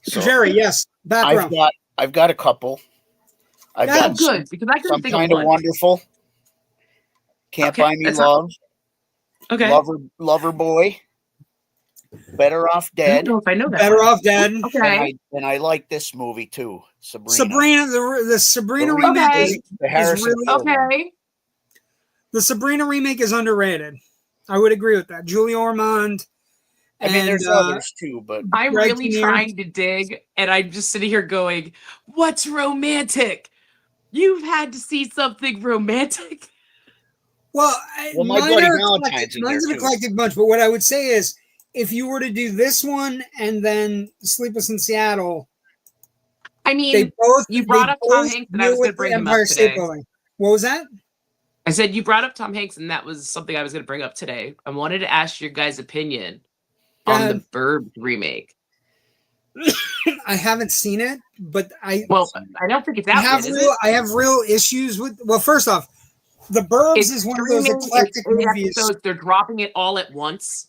So Jerry, yes. Background. I've got a couple. I got good because I couldn't think kind of wonderful. Can't buy me love. Okay. Lover boy. Better off dead. I don't know if I know that. Better off dead. Okay. And I like this movie too. Sabrina. The Sabrina remake is really okay. The Sabrina remake is underrated. I would agree with that. Julie Ormond. I mean, there's others too, but I'm really trying to dig, and I'm just sitting here going, "What's romantic? You've had to see something romantic." Well, my buddy Valentine's in there mine's an eclectic bunch, but what I would say is, if you were to do this one and then Sleepless in Seattle, I mean, you brought up Tom Hanks, and I was going to bring him up today. What was that? I said you brought up Tom Hanks, and that was something I was going to bring up today. I wanted to ask your guys' opinion on the Burbs remake. I haven't seen it, but I don't think it's out yet. I have real issues with. Well, first off, the Burbs is one of those eclectic movies. Episodes, they're dropping it all at once.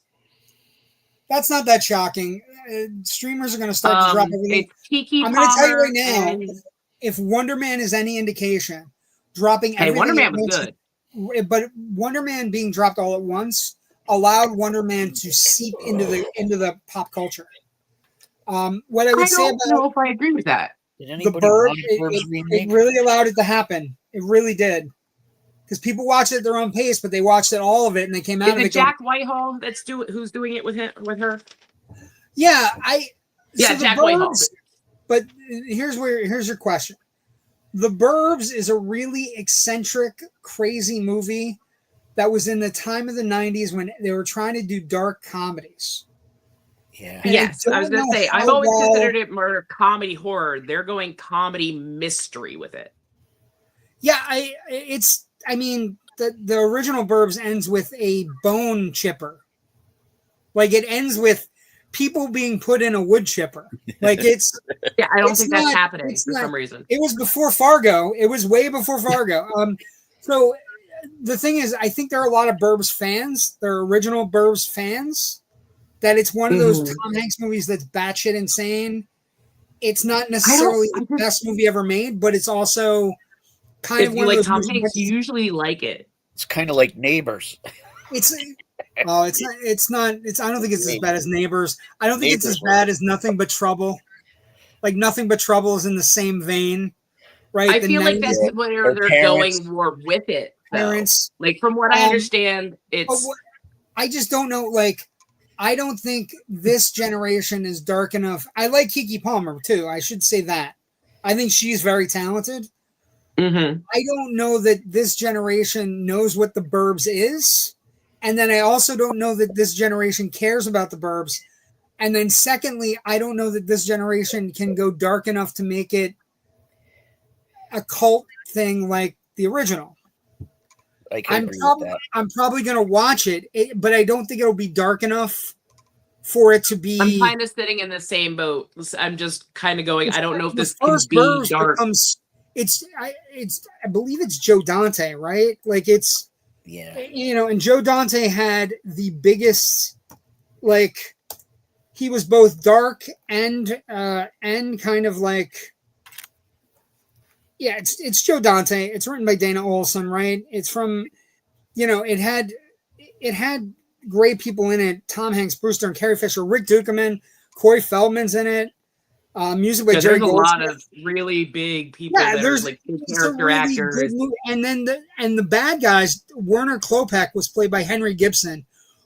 That's not that shocking. Streamers are going to start to drop everything. I'm going to tell you right now, if Wonder Man is any indication, dropping everything. Wonder Man was good. But Wonder Man being dropped all at once allowed Wonder Man to seep into the pop culture. What I would say about I don't know if I agree with that. The Burbs, it really allowed it to happen. It really did. Because people watch it at their own pace, but they watched it all of it and they came out of it. Is it Jack Whitehall who's doing it with her? Yeah, Jack Whitehall. But here's your question. The Burbs is a really eccentric, crazy movie that was in the time of the 90s when they were trying to do dark comedies. Yeah. Yes, I was going to say, I've always considered it more comedy horror. They're going comedy mystery with it. Yeah, I mean, the original Burbs ends with a bone chipper. Like, it ends with people being put in a wood chipper. Like, it's... Yeah, I don't think that's happening for some reason. It was before Fargo. It was way before Fargo. So, the thing is, I think there are a lot of Burbs fans. There are original Burbs fans. That it's one of those Tom Hanks movies that's batshit insane. It's not necessarily the best movie ever made, but it's also... kind of if you like Tom Hanks, you usually like it. It's kind of like Neighbors. I don't think it's as bad as Neighbors. I don't think it's as bad as Nothing But Trouble. Like Nothing But Trouble is in the same vein, right? I feel like that's where they're going more with it. Parents, like from what I understand, it's. I just don't know. Like, I don't think this generation is dark enough. I like Keke Palmer too. I should say that. I think she's very talented. Mm-hmm. I don't know that this generation knows what the Burbs is. And then I also don't know that this generation cares about the Burbs. And then secondly, I don't know that this generation can go dark enough to make it a cult thing like the original. I'm probably going to watch it, but I don't think it'll be dark enough for it to be... I'm kind of sitting in the same boat. I'm just kind of going, I don't know if this can be dark. I believe it's Joe Dante, right? Like it's, and Joe Dante had the biggest, like, he was both dark and kind of like, it's Joe Dante. It's written by Dana Olson, right? It's from, it had great people in it. Tom Hanks, Bruce Dern, Carrie Fisher, Rick Dukeman, Corey Feldman's in it. Music by Jerry Goldsmith. There's a lot of really big people that are like character really actors. And then the bad guys, Werner Klopek was played by Henry Gibson,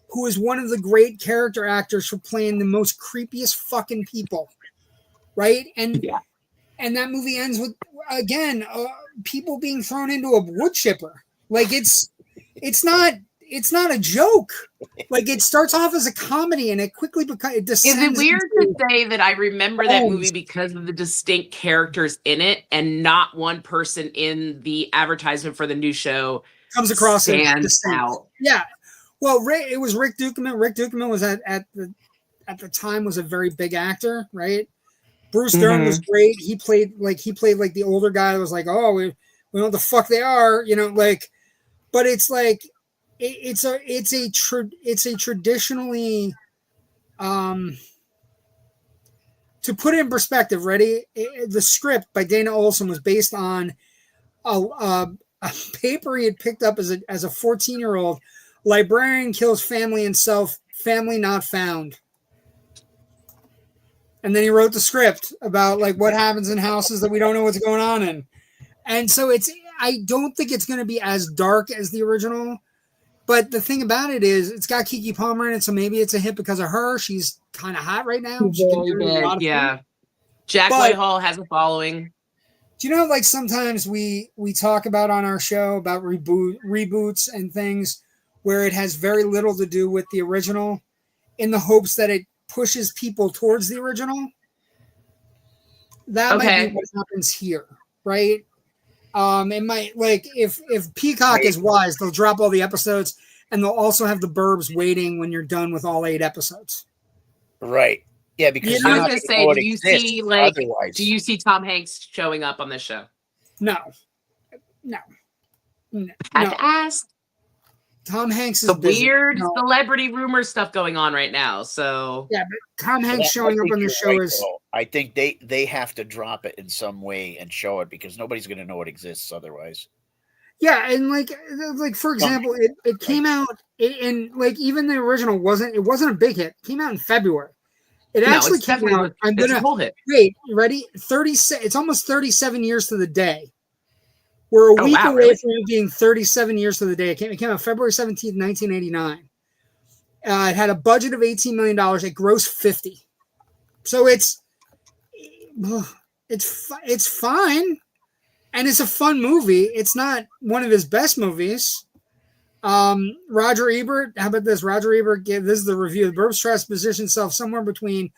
who is one of the great character actors for playing the most creepiest fucking people. Right? And that movie ends with, again, people being thrown into a wood chipper. Like it's not a joke. Like it starts off as a comedy and it quickly becomes. Is it weird to say that I remember that movie because of the distinct characters in it and not one person in the advertisement for the new show comes across stands out? Yeah. Well, it was Rick Dukeman. Rick Dukeman was at the time was a very big actor, right? Bruce Dern was great. He played like the older guy that was like, oh, we know what the fuck they are, like. But it's like. It's a traditionally, to put it in perspective, the script by Dana Olson was based on a paper he had picked up as a 14-year-old. Librarian kills family and self. Family not found. And then he wrote the script about like what happens in houses that we don't know what's going on in. And so I don't think it's going to be as dark as the original. But the thing about it is it's got Keke Palmer in it, so maybe it's a hit because of her. She's kind of hot right now. She can do a lot of things. Jack Whitehall has a following. Do you know, like sometimes we talk about on our show about reboots and things where it has very little to do with the original in the hopes that it pushes people towards the original? That might be what happens here, right? It might, like, if Peacock is wise, they'll drop all the episodes and they'll also have the burbs waiting when you're done with all 8 episodes. Right. Yeah, because I was going to say, do you see Tom Hanks showing up on this show? No. Had to ask. Tom Hanks is the weird celebrity rumor stuff going on right now. So yeah, but Tom Hanks showing up on the show is. I think they have to drop it in some way and show it because nobody's going to know it exists otherwise. Yeah, and like for example, it came out and like even the original wasn't a big hit. It came out in February. It actually came out. It's a whole hit. Wait, ready? It's almost 37 years to the day. We're a week away from it being 37 years to the day. It came out February 17th, 1989. It had a budget of $18 million. It grossed 50. So it's fine. And it's a fun movie. It's not one of his best movies. Roger Ebert, how about this? Roger Ebert this is the review. The Burbs tries to position itself somewhere between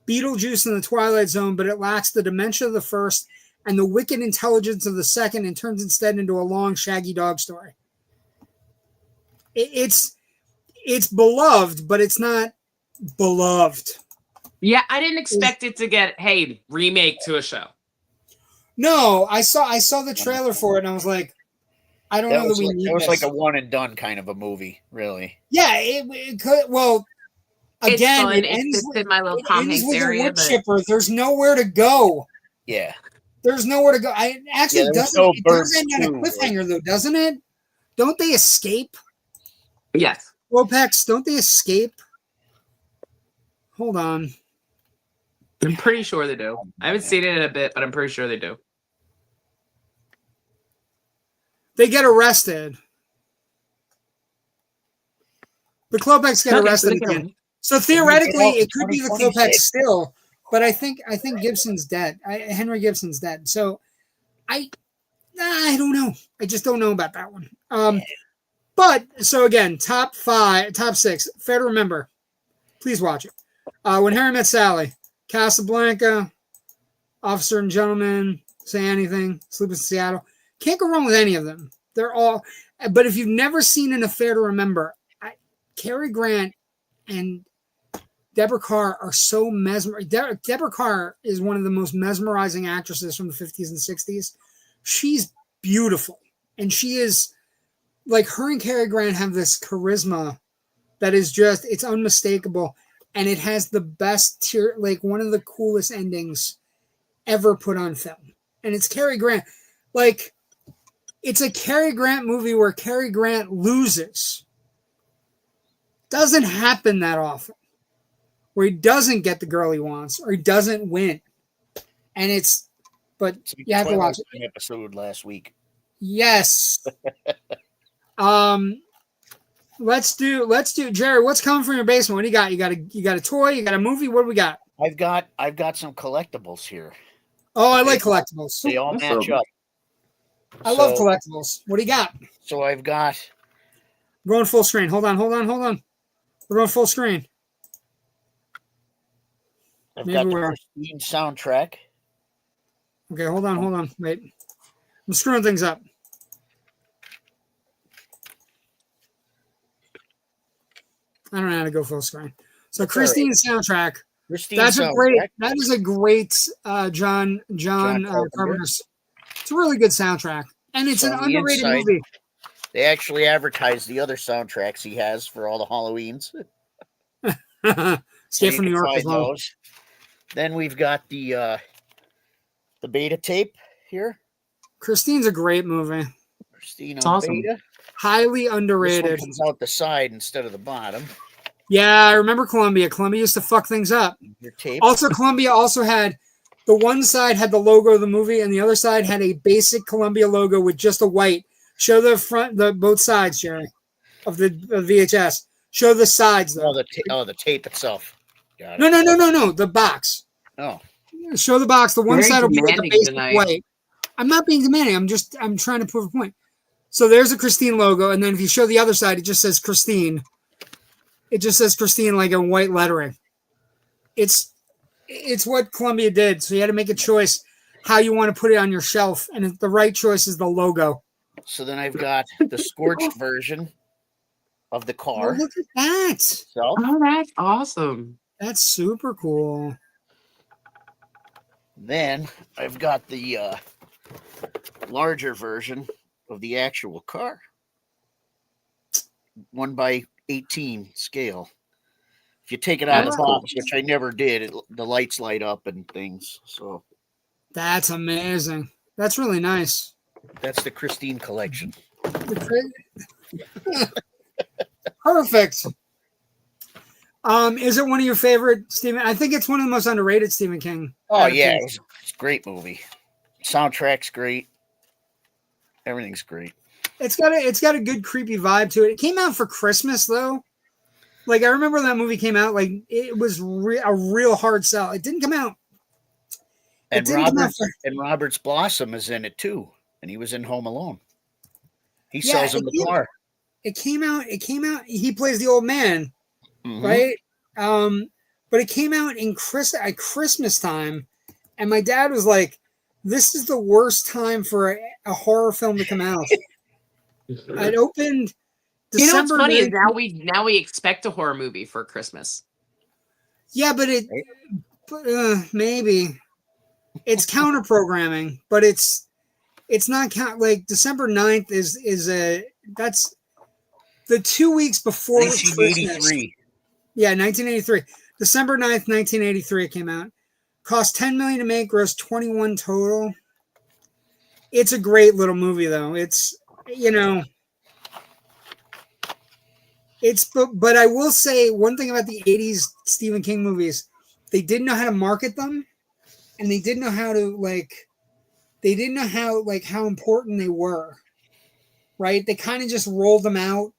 Beetlejuice and the Twilight Zone, but it lacks the dementia of the first and the wicked intelligence of the second, and turns instead into a long, shaggy dog story. It's beloved, but it's not beloved. Yeah, I didn't expect it to get remake to a show. No, I saw the trailer for it, and I was like, I don't know that we need. It was like a one and done kind of a movie, really. Yeah, it could. Well, again, it ends in my little Tom Hanks area. Wood chipper. There's nowhere to go. Yeah. There's nowhere to go. It does end on a cliffhanger, though, doesn't it? Don't they escape? Yes. Wopex, don't they escape? Hold on. I'm pretty sure they do. I haven't seen it in a bit, but I'm pretty sure they do. They get arrested. The Klopeks get arrested again. So theoretically, it could be the Klopeks still. But I think Gibson's dead. Henry Gibson's dead. So I don't know. I just don't know about that one. But so again, top 6, fair to remember. Please watch it. When Harry Met Sally, Casablanca, Officer and Gentleman, Say Anything, Sleepless in Seattle. Can't go wrong with any of them. They're all. But if you've never seen an Affair to Remember, Cary Grant and Deborah Kerr are so mesmerizing. Deborah Kerr is one of the most mesmerizing actresses from the 50s and 60s. She's beautiful. And she is, like, her and Cary Grant have this charisma that is just, it's unmistakable. And it has the best one of the coolest endings ever put on film. And it's Cary Grant. Like, it's a Cary Grant movie where Cary Grant loses. Doesn't happen that often. Where he doesn't get the girl he wants, or he doesn't win, and but you have to watch it. An episode last week. Yes. Let's do Jerry. What's coming from your basement? What do you got? You got a toy? You got a movie? What do we got? I've got some collectibles here. Oh, I like collectibles. They all match up. I love collectibles. What do you got? So I've got. We're going full screen. Hold on. We're going full screen. I've got the Christine soundtrack. Okay, hold on. Wait. I'm screwing things up. I don't know how to go full screen. So Christine's soundtrack. That is a great John Carpenter's. It's a really good soundtrack. And it's an underrated movie. They actually advertise the other soundtracks he has for all the Halloweens. Escape from New York as well. Then we've got the beta tape here. Christine's a great movie. Christine It's on awesome. Beta. Highly This underrated. one comes out the side instead of the bottom. Yeah, I remember Columbia. Columbia used to fuck things up. Your tape. Also, Columbia also had the one side had the logo of the movie, and the other side had a basic Columbia logo with just a white. Show the front, both sides, Jerry, of the VHS. Show the sides though. The tape itself. Got it. No. The box. Oh. Show the box. The one Very side will be like a basic tonight. white. I'm not being demanding. I'm trying to prove a point. So there's a Christine logo, and then if you show the other side, it just says Christine. It just says Christine like in white lettering. It's what Columbia did. So you had to make a choice how you want to put it on your shelf, and the right choice is the logo. So then I've got the scorched version of the car. Oh, look at that. So, Oh, that's awesome. That's super cool. then I've got the larger version of the actual car. 1:18 scale. If you take it out of the box, which I never did, the lights light up and things. So that's amazing. That's really nice. That's the Christine collection. Perfect. Is it one of your favorite Stephen? I think it's one of the most underrated Stephen King. Oh yeah, it's a great movie. Soundtrack's great. Everything's great. It's got a good creepy vibe to it. It came out for Christmas though. Like I remember that movie came out like it was a real hard sell. It didn't come out. And Robert's Blossom is in it too, and he was in Home Alone. He sells him the car. It came out. He plays the old man, right? But it came out at Christmas time, and my dad was like, "This is the worst time for a horror film to come out." It opened December. You know what's funny is now we expect a horror movie for Christmas. Yeah, but maybe it's counter programming, but it's not like December 9th is that's the 2 weeks before 1983. Yeah, 1983. December 9th, 1983 it came out. Cost $10 million to make, gross 21 total. It's a great little movie though. It's but I will say one thing about the 80s Stephen King movies, they didn't know how to market them, and they didn't know how how important they were. Right? They kind of just rolled them out.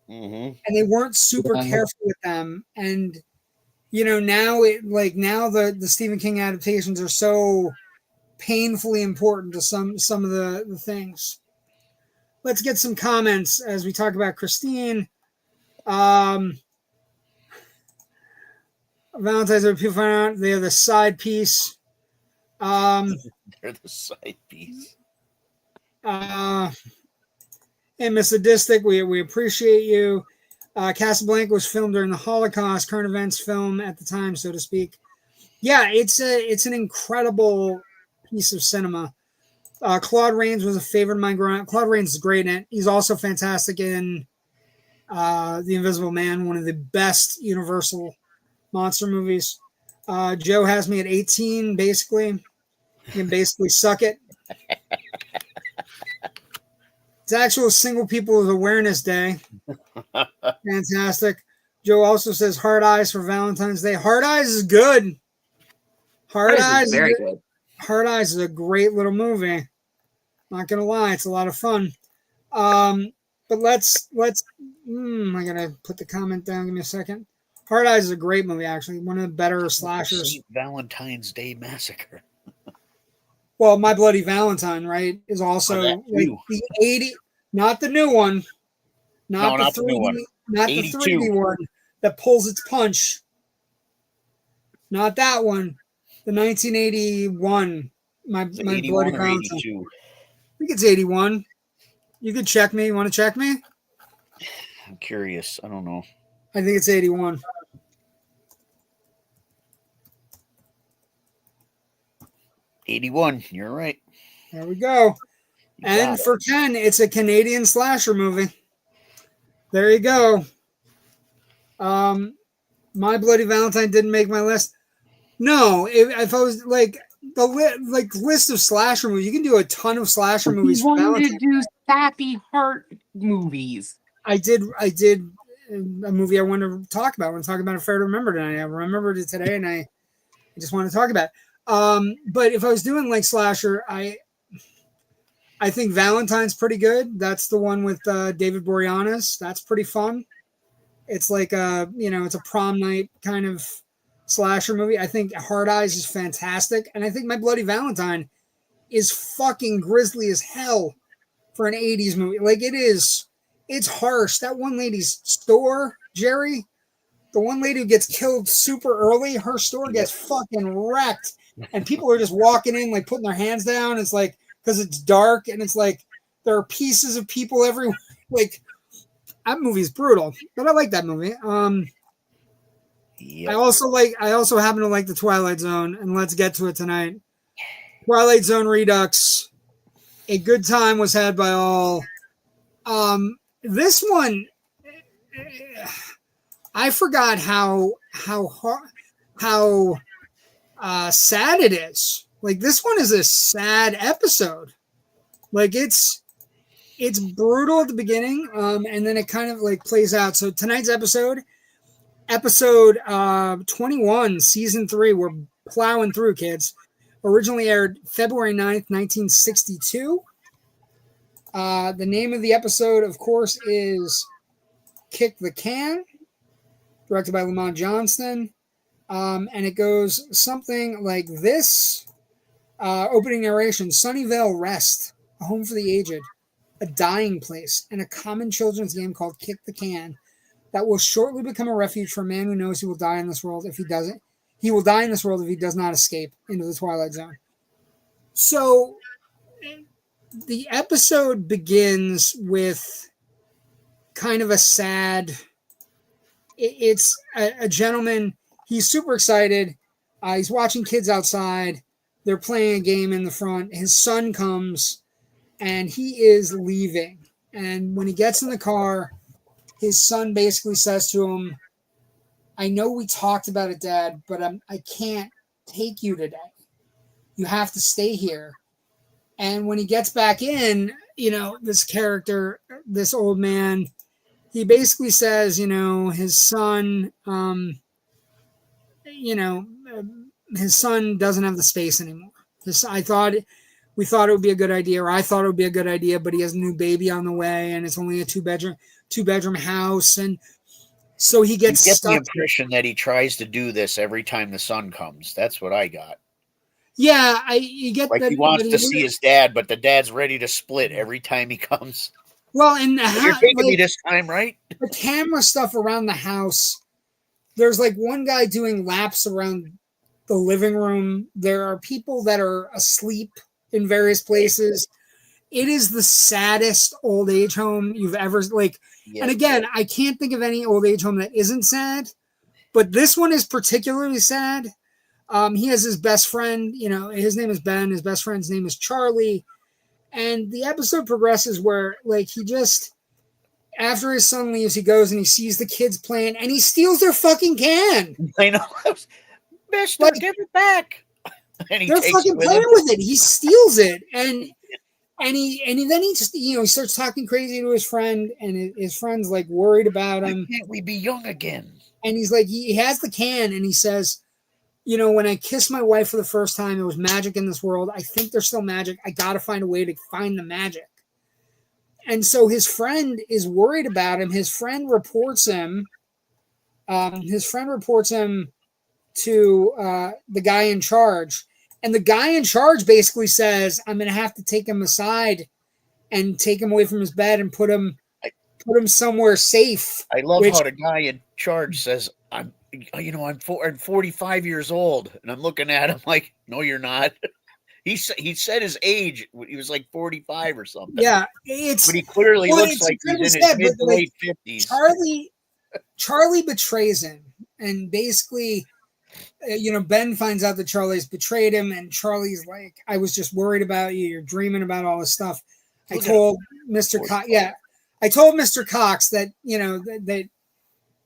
And they weren't super careful with them. And now the Stephen King adaptations are so painfully important to some of the things. Let's get some comments as we talk about Christine. Valentine's Day, people find out they're the side piece. They're the side piece. And Miss Sadistic, we appreciate you. Casablanca was filmed during the Holocaust, current events film at the time, so to speak. Yeah, it's an incredible piece of cinema. Claude Rains was a favorite of mine growing up. Claude Rains is great in it. He's also fantastic in The Invisible Man, one of the best Universal monster movies. Joe has me at 18, basically. You can basically suck it. It's actual Single People's Awareness Day. Fantastic. Joe also says Hard Eyes for Valentine's Day. Hard Eyes is good. Hard Eyes is very good. Hard Eyes is a great little movie. Not gonna lie, it's a lot of fun. But let's I gotta put the comment down. Give me a second. Hard Eyes is a great movie, actually. One of the better slashers. St. Valentine's Day Massacre. Well, My Bloody Valentine, right, is also like the 80, not the new one, not the 3D, not the 3D one that pulls its punch. Not that one. The 1981, My Bloody Valentine. 82. I think it's 81. You could check me. You want to check me? I'm curious. I don't know. I think it's 81. You're right. There we go. And for Ken, it's a Canadian slasher movie. There you go. My Bloody Valentine didn't make my list. No, if I was like, list of slasher movies. You can do a ton of slasher movies. You wanted to do sappy heart movies. I did a movie I want to talk about. I want to talk about Affair to Remember tonight. I remembered it today, and I just want to talk about it. But if I was doing like slasher, I think Valentine's pretty good. That's the one with David Boreanaz. That's pretty fun. It's like it's a prom night kind of slasher movie. I think Hard Eyes is fantastic, and I think My Bloody Valentine is fucking grisly as hell for an 80s movie. Like it's harsh. That one lady's store, Jerry, the one lady who gets killed super early, her store gets fucking wrecked, and people are just walking in like putting their hands down. It's like because it's dark, and it's like there are pieces of people everywhere. Like that movie's brutal, but I like that movie. Yep. I also happen to like the Twilight Zone, and let's get to it tonight. Twilight Zone Redux. A good time was had by all. This one, I forgot how sad it is. Like this one is a sad episode. Like it's brutal at the beginning, and then it kind of like plays out. So tonight's episode 21, season 3. We're plowing through, kids. Originally aired February 9th, 1962. The name of the episode, of course, is Kick the Can, directed by Lamont Johnston. And it goes something like this. Opening narration: Sunnyvale Rest, a home for the aged, a dying place, and a common children's game called Kick the Can that will shortly become a refuge for a man who knows he will die in this world if he doesn't. He will die in this world if he does not escape into the Twilight Zone. So the episode begins with kind of a sad. It's a gentleman. He's super excited. He's watching kids outside. They're playing a game in the front. His son comes, and he is leaving. And when he gets in the car, his son basically says to him, "I know we talked about it, Dad, but I can't take you today. You have to stay here." And when he gets back in, this character, this old man, he basically says, his son, his son doesn't have the space anymore. We thought it would be a good idea, or I thought it would be a good idea, but he has a new baby on the way, and it's only a two bedroom house, and so he gets you get stuck. The impression that he tries to do this every time the son comes. That's what I got. Yeah, you get like that he wants to see his dad, but the dad's ready to split every time he comes. Well, and you're taking me this time, right? The camera stuff around the house. There's like one guy doing laps around the living room. There are people that are asleep in various places. It is the saddest old age home you've ever Yeah. And again, I can't think of any old age home that isn't sad, but this one is particularly sad. He has his best friend, his name is Ben. His best friend's name is Charlie. And the episode progresses where, he just, after his son leaves, he goes and he sees the kids playing, and he steals their fucking can. I know. Mister, give it back. And they're fucking playing with it. He steals it, and then he just, he starts talking crazy to his friend, and his friend's worried about him. Why can't we be young again? And he's he has the can, and he says, when I kissed my wife for the first time, there was magic in this world. I think there's still magic. I got to find a way to find the magic. And so his friend is worried about him. His friend reports him. To the guy in charge. And the guy in charge basically says, "I'm going to have to take him aside and take him away from his bed and put him somewhere safe." I love how the guy in charge says, I'm 45 years old, and I'm looking at him like, "No, you're not." He said his age. He was 45 or something. Yeah, but he clearly looks like he's in his mid to late 50s. Charlie betrays him, and basically, Ben finds out that Charlie's betrayed him, and Charlie's like, "I was just worried about you. You're dreaming about all this stuff." I told Mr. Cox, I told Mr. Cox that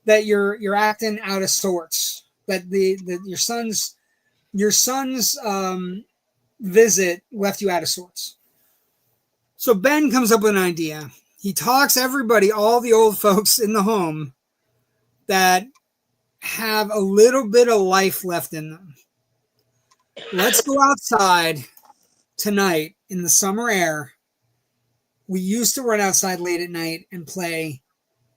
that you're acting out of sorts. That your son's your son's visit left you out of sorts. So Ben comes up with an idea. He talks everybody, all the old folks in the home that have a little bit of life left in them. Let's go outside tonight in the summer air. We used to run outside late at night and play.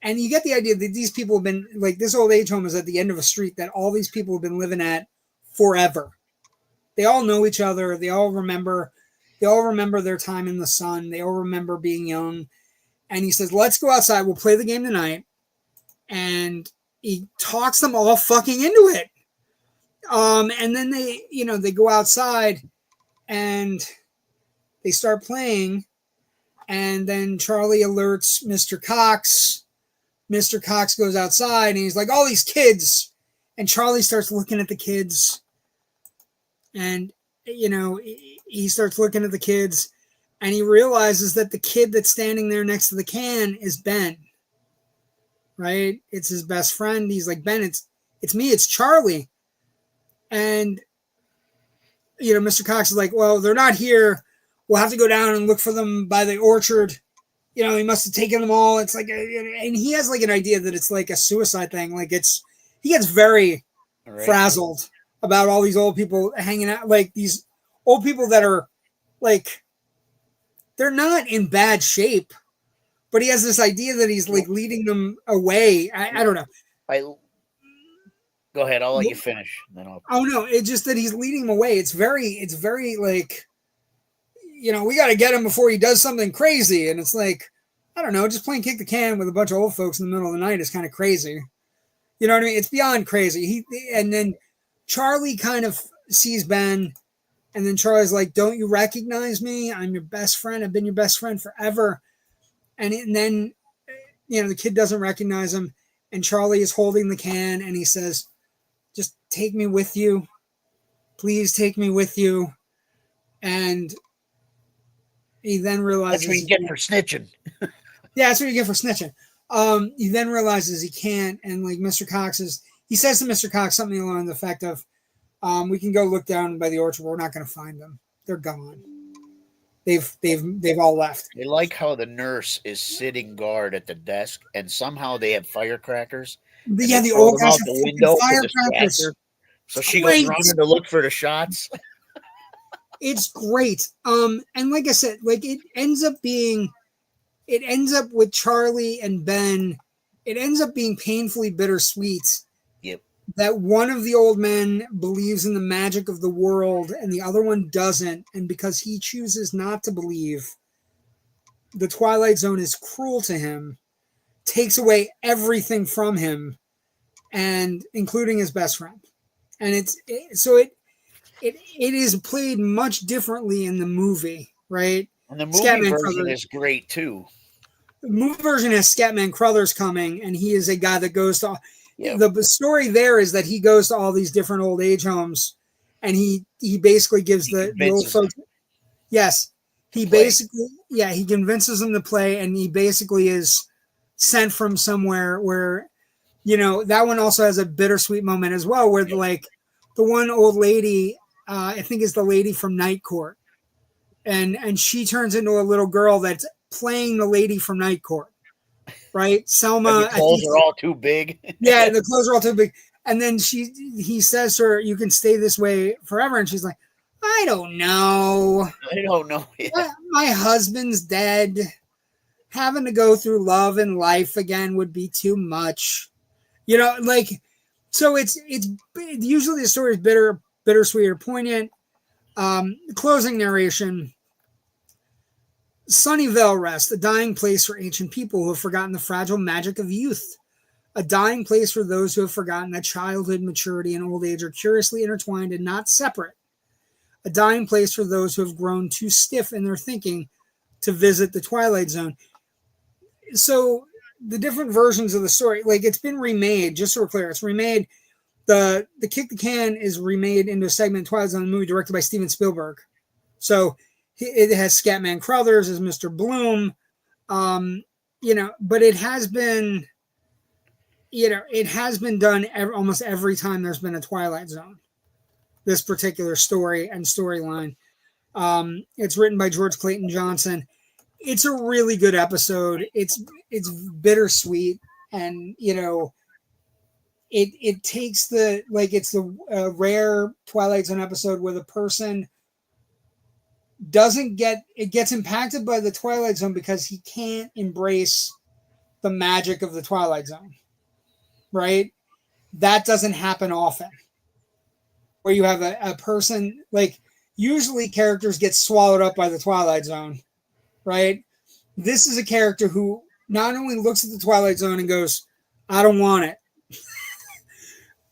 And you get the idea that these people have been, like, this old age home is at the end of a street that all these people have been living at forever. They all know each other. They all remember their time in the sun. They all remember being young. And he says, let's go outside. We'll play the game tonight. And he talks them all fucking into it. And then they go outside and they start playing. And then Charlie alerts Mr. Cox. Mr. Cox goes outside and he's like, all these kids. And Charlie starts looking at the kids. And, he starts looking at the kids and he realizes that the kid that's standing there next to the can is Ben. Right? It's his best friend. He's like, Ben, it's me, it's Charlie. And, Mr. Cox is like, well, they're not here. We'll have to go down and look for them by the orchard. He must have taken them all. It's like, and he has like an idea that it's like a suicide thing. Like he gets very frazzled about all these old people hanging out, like these old people that are like, they're not in bad shape, but he has this idea that he's like leading them away. I don't know. Go ahead. I'll let you finish. Then I'll. Oh no. It's just that he's leading them away. It's very like, we got to get him before he does something crazy. And it's like, I don't know, just playing kick the can with a bunch of old folks in the middle of the night is kind of crazy. You know what I mean? It's beyond crazy. And then Charlie kind of sees Ben, and then Charlie's like, don't you recognize me? I'm your best friend. I've been your best friend forever. And then, the kid doesn't recognize him, and Charlie is holding the can, and he says, just take me with you. Please take me with you. And he then realizes... That's what you get for snitching. Yeah, that's what you get for snitching. He then realizes he can't, and like Mr. Cox he says to Mr. Cox something along the effect of, we can go look down by the orchard. We're not going to find them. They're gone. They've all left. I like how the nurse is sitting guard at the desk, and somehow they have firecrackers. Yeah, the old guys have the window firecrackers. So she goes running to look for the shots. It's great. And like I said, like it ends up with Charlie and Ben. It ends up being painfully bittersweet. Yep. That one of the old men believes in the magic of the world and the other one doesn't. And because he chooses not to believe, the Twilight Zone is cruel to him, takes away everything from him, and including his best friend. And it is played much differently in the movie, right? And the movie version is great too. The movie version has Scatman Crothers coming, and he is a guy that goes to... Yep. The story there is that he goes to all these different old age homes, and he basically gives the old folks... Yes. He convinces them to play, and he basically is sent from somewhere where, that one also has a bittersweet moment as well, where the one old lady, I think is the lady from Night Court, and she turns into a little girl that's playing the lady from Night Court, right? Selma. And the clothes are all too big. Yeah, the clothes are all too big. And then he says to her, you can stay this way forever. And she's like, I don't know. Yeah. My husband's dead. Having to go through love and life again would be too much. So it's usually the story is bittersweet or poignant. Closing narration. Sunnyvale Rest, a dying place for ancient people who have forgotten the fragile magic of youth. A dying place for those who have forgotten that childhood, maturity, and old age are curiously intertwined and not separate. A dying place for those who have grown too stiff in their thinking to visit the Twilight Zone. So the different versions of the story, like it's been remade, just so we're clear, it's remade. The Kick the Can is remade into a segment in Twilight Zone movie directed by Steven Spielberg. So it has Scatman Crothers as Mr. Bloom, but it has been, it has been done almost every time there's been a Twilight Zone. this particular story and storyline. It's written by George Clayton Johnson. It's a really good episode. It's bittersweet, and it takes it's the rare Twilight Zone episode where the person gets impacted by the Twilight Zone because he can't embrace the magic of the Twilight Zone, right? That doesn't happen often, where you have a person, like, usually characters get swallowed up by the Twilight Zone, right? This is a character who not only looks at the Twilight Zone and goes, I don't want it,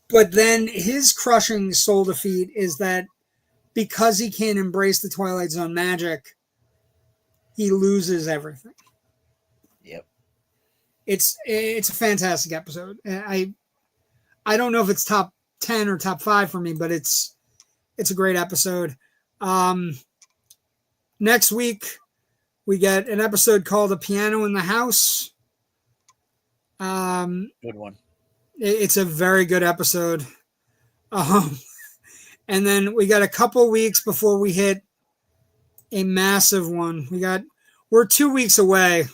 but then his crushing soul defeat is that because he can't embrace the Twilight Zone magic, he loses everything. Yep. It's a fantastic episode. I don't know if it's top 10 or top 5 for me, but it's a great episode. Next week we get an episode called A Piano in the House. Good one. It's a very good episode. And then we got a couple weeks before we hit a massive one. We're 2 weeks away.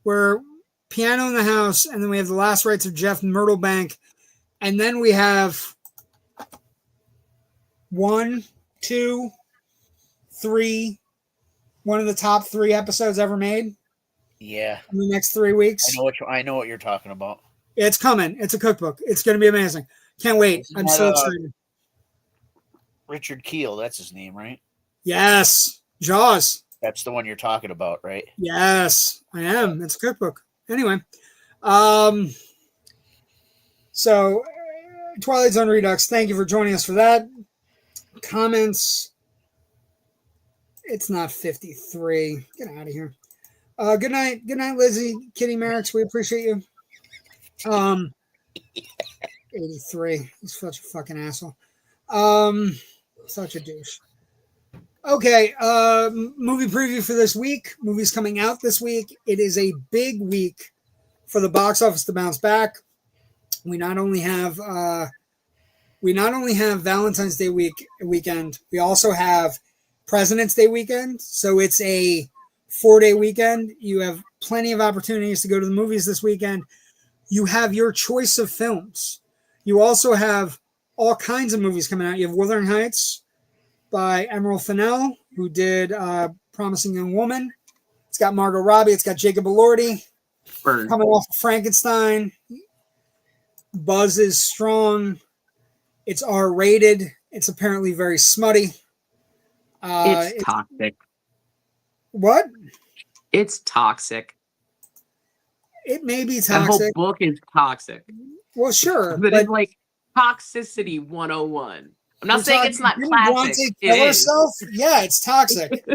We're Piano in the House, and then we have The Last Rites of Jeff Myrtlebank, and then we have 1, 2, 3, one of the top 3 episodes ever made. Yeah. In the next 3 weeks. I know what you're talking about. It's coming. It's a cookbook. It's going to be amazing. Can't wait. I'm so excited. Richard Keel, that's his name, right? Yes. Jaws. That's the one you're talking about, right? Yes, I am. It's a cookbook. Anyway. So Twilight Zone Redux, thank you for joining us for that. Comments. It's not 53. Get out of here. Good night. Good night, Lizzie. Kitty Merricks, we appreciate you. 83. He's such a fucking asshole. Such a douche. Okay, movie preview for this week. Movies coming out this week. It is a big week for the box office to bounce back. We not only have Valentine's Day weekend. We also have President's Day weekend. So it's a 4-day weekend. You have plenty of opportunities to go to the movies this weekend. You have your choice of films. You also have all kinds of movies coming out. You have Wuthering Heights by Emerald Fennell, who did Promising Young Woman. It's got Margot Robbie. It's got Jacob Elordi coming off of Frankenstein. Buzz is strong. It's R-rated. It's apparently very smutty. It's toxic. What? It's toxic. It may be That toxic. whole book is toxic. Well, sure. But it's like toxicity 101. I'm not saying it's not classic. Kill herself? Yeah, it's toxic.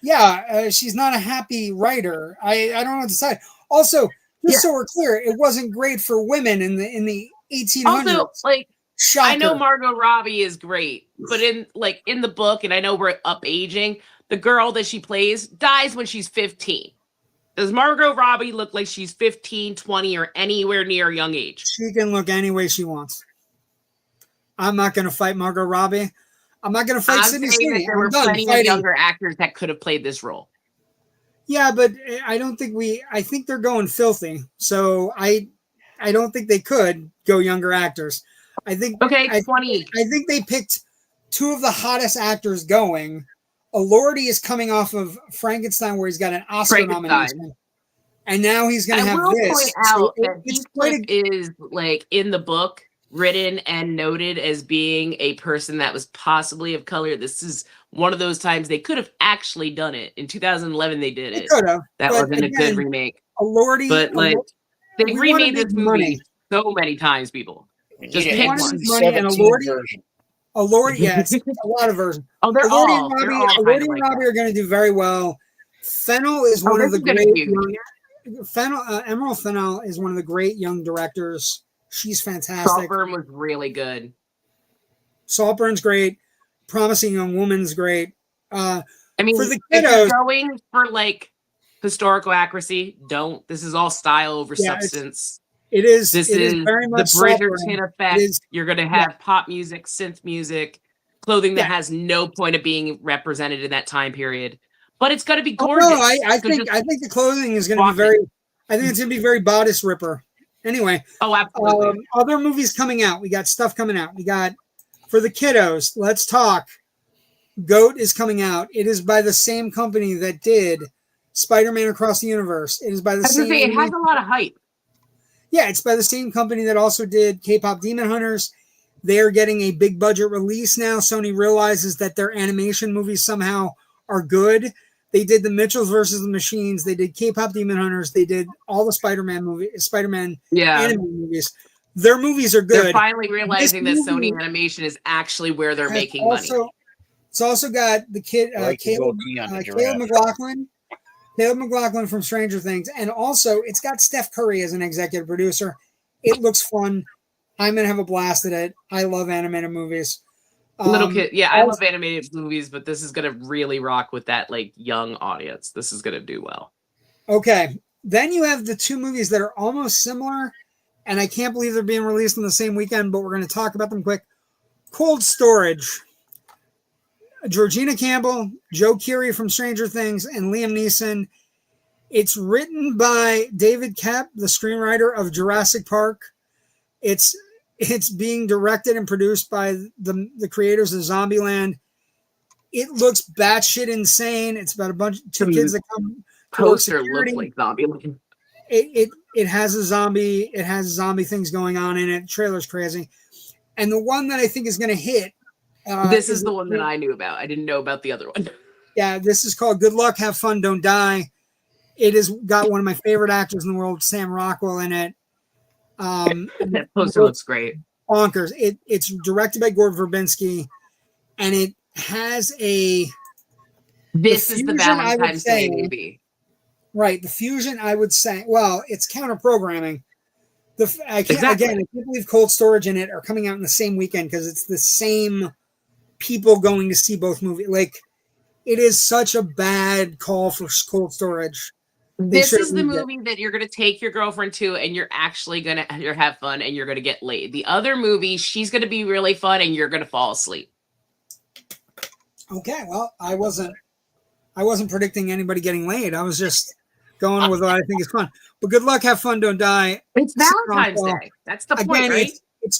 Yeah, she's not a happy writer. I don't know what to say. Also, just so we're clear, it wasn't great for women in the 1800s. Also, like, Shocker. I know Margot Robbie is great, but in the book, and I know we're up aging, the girl that she plays dies when she's 15. Does Margot Robbie look like she's 15, 20, or anywhere near a young age? She can look any way she wants. I'm not going to fight Margot Robbie. I'm not going to fight Sydney Sweeney. There were plenty of younger actors that could have played this role. Yeah, but I don't think I think they're going filthy. So I don't think they could go younger actors. I think 20. I think they picked 2 of the hottest actors going. Elordi is coming off of Frankenstein, where he's got an Oscar nomination, and now he's going to have this. I will point out that Heathcliff is, like, in the book, written and noted as being a person that was possibly of color. This is one of those times they could have actually done it. In 2011, they did it. That wasn't a good remake. Elordi, but like they remade this movie so many times, people. Just pick one. Elordi, yeah, it's a lot of versions. Oh, they're Elordi all. Elordi and Robbie are going to do very well. Fennell is one of the great. Emerald Fennell is one of the great young directors. She's fantastic. Saltburn was really good. Saltburn's great. Promising Young Woman's great. I mean, for the if kiddos, you're going for like historical accuracy, don't. This is all style over substance. It is. This it is very much the Bridgerton effect. Is, You're going to have pop music, synth music, clothing that has no point of being represented in that time period. But it's going to be gorgeous. Oh, no, I think the clothing is going to be very. I think it's going to be very bodice ripper. Anyway. Oh, absolutely. Other movies coming out. We got stuff coming out. We got for the kiddos. Let's talk. GOAT is coming out. It is by the same company that did Spider-Man Across the Universe. It is by the same. It has a lot of hype. Yeah, it's by the same company that also did K-pop Demon Hunters. They are getting a big budget release now. Sony realizes that their animation movies somehow are good. They did the Mitchells versus the Machines. They did K-pop Demon Hunters. They did all the Spider-Man anime movies. Their movies are good. They're finally realizing that Sony Animation is actually where they're making money. It's also got the kid Caleb McLaughlin. Caleb McLaughlin from Stranger Things. And also, it's got Steph Curry as an executive producer. It looks fun. I'm going to have a blast at it. I love animated movies. Little kid. Yeah, I love animated movies, but this is going to really rock with that like young audience. This is going to do well. Okay. Then you have the two movies that are almost similar, and I can't believe they're being released on the same weekend, but we're going to talk about them quick. Cold Storage. Georgina Campbell, Joe Keery from Stranger Things, and Liam Neeson. It's written by David Koepp, the screenwriter of Jurassic Park. It's being directed and produced by the creators of Zombieland. It looks batshit insane. It's about a bunch of two kids that come. Poster looks like Zombieland. It has zombie things going on in it. Trailer's crazy. And the one that I think is going to hit. This is the one that I knew about. I didn't know about the other one. Yeah, this is called Good Luck, Have Fun, Don't Die. It has got one of my favorite actors in the world, Sam Rockwell, in it. That poster looks great. Bonkers. It's directed by Gore Verbinski, and it has a. This is the Valentine's Day movie. Right. The fusion, I would say, well, it's counter programming. I can't believe Cold Storage and it are coming out in the same weekend because it's the same people going to see both movies. Like, it is such a bad call for Cold Storage. This is the movie that you're going to take your girlfriend to, and you're actually going to have fun, and you're going to get laid. The other movie, she's going to be really fun, and you're going to fall asleep. Okay, well, I wasn't predicting anybody getting laid. I was just going with what I think is fun. But good luck, have fun, don't die. It's Valentine's Day. That's the point, right? It's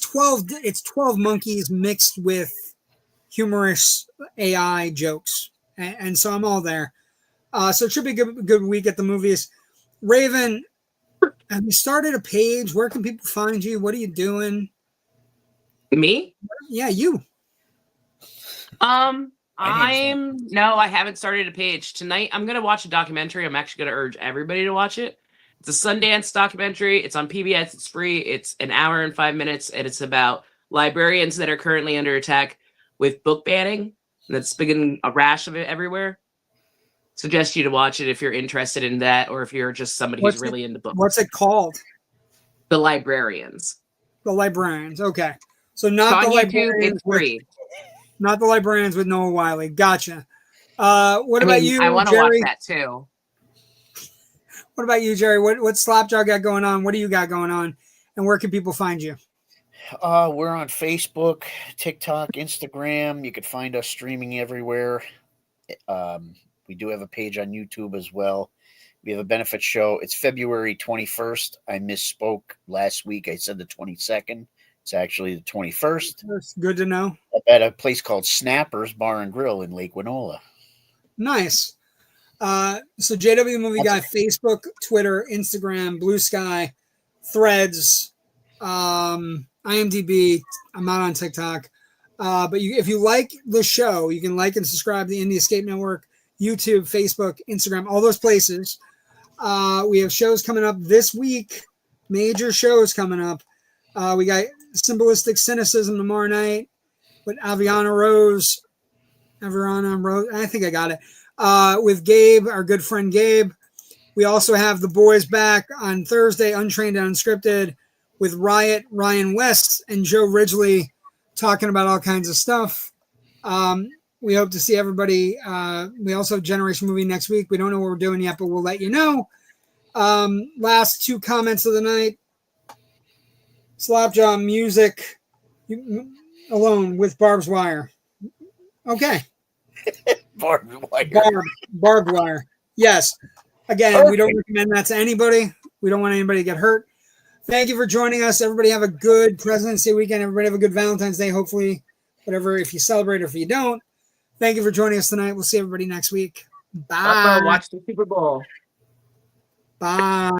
12 monkeys mixed with humorous AI jokes, and so I'm all there. So it should be a good week at the movies. Raven, have you started a page? Where can people find you? What are you doing? Me? Yeah, you. I haven't started a page. Tonight, I'm going to watch a documentary. I'm actually going to urge everybody to watch it. It's a Sundance documentary. It's on PBS. It's free. It's an hour and 5 minutes, and it's about librarians that are currently under attack with book banning. That's beginning a rash of it everywhere. Suggest you to watch it if you're interested in that, or if you're just somebody who's really into books. What's it called? The Librarians. The Librarians. Okay. So not the Librarians. It's free. Not the Librarians with Noah Wiley. Gotcha. What about you, I want to watch that too. What about you, Jerry? What's Slapjaw got going on? What do you got going on? And where can people find you? We're on Facebook, TikTok, Instagram. You could find us streaming everywhere. We do have a page on YouTube as well. We have a benefit show. It's February 21st. I misspoke last week. I said the 22nd. It's actually the 21st. That's good to know. At a place called Snappers Bar and Grill in Lake Winola. Nice. So JW Movie Guy, Facebook, Twitter, Instagram, Blue Sky, Threads, IMDb. I'm not on TikTok. But if you like the show, you can like and subscribe to the Indie Escape Network, YouTube, Facebook, Instagram, all those places. We have shows coming up this week, major shows coming up. We got Symbolistic Cynicism tomorrow night with Aviana Rose. I think I got it. With Gabe, our good friend Gabe. We also have The Boys back on Thursday, Untrained and Unscripted, with Riot, Ryan West, and Joe Ridgely talking about all kinds of stuff. We hope to see everybody. We also have Generation Movie next week. We don't know what we're doing yet, but we'll let you know. Last two comments of the night. Slapjaw music alone with barbed wire. Okay. Barbed wire. Barbed wire. Yes. Again, we don't recommend that to anybody. We don't want anybody to get hurt. Thank you for joining us. Everybody have a good President's Day weekend. Everybody have a good Valentine's Day. Hopefully, whatever, if you celebrate or if you don't. Thank you for joining us tonight. We'll see everybody next week. Bye. Papa, watch the Super Bowl. Bye.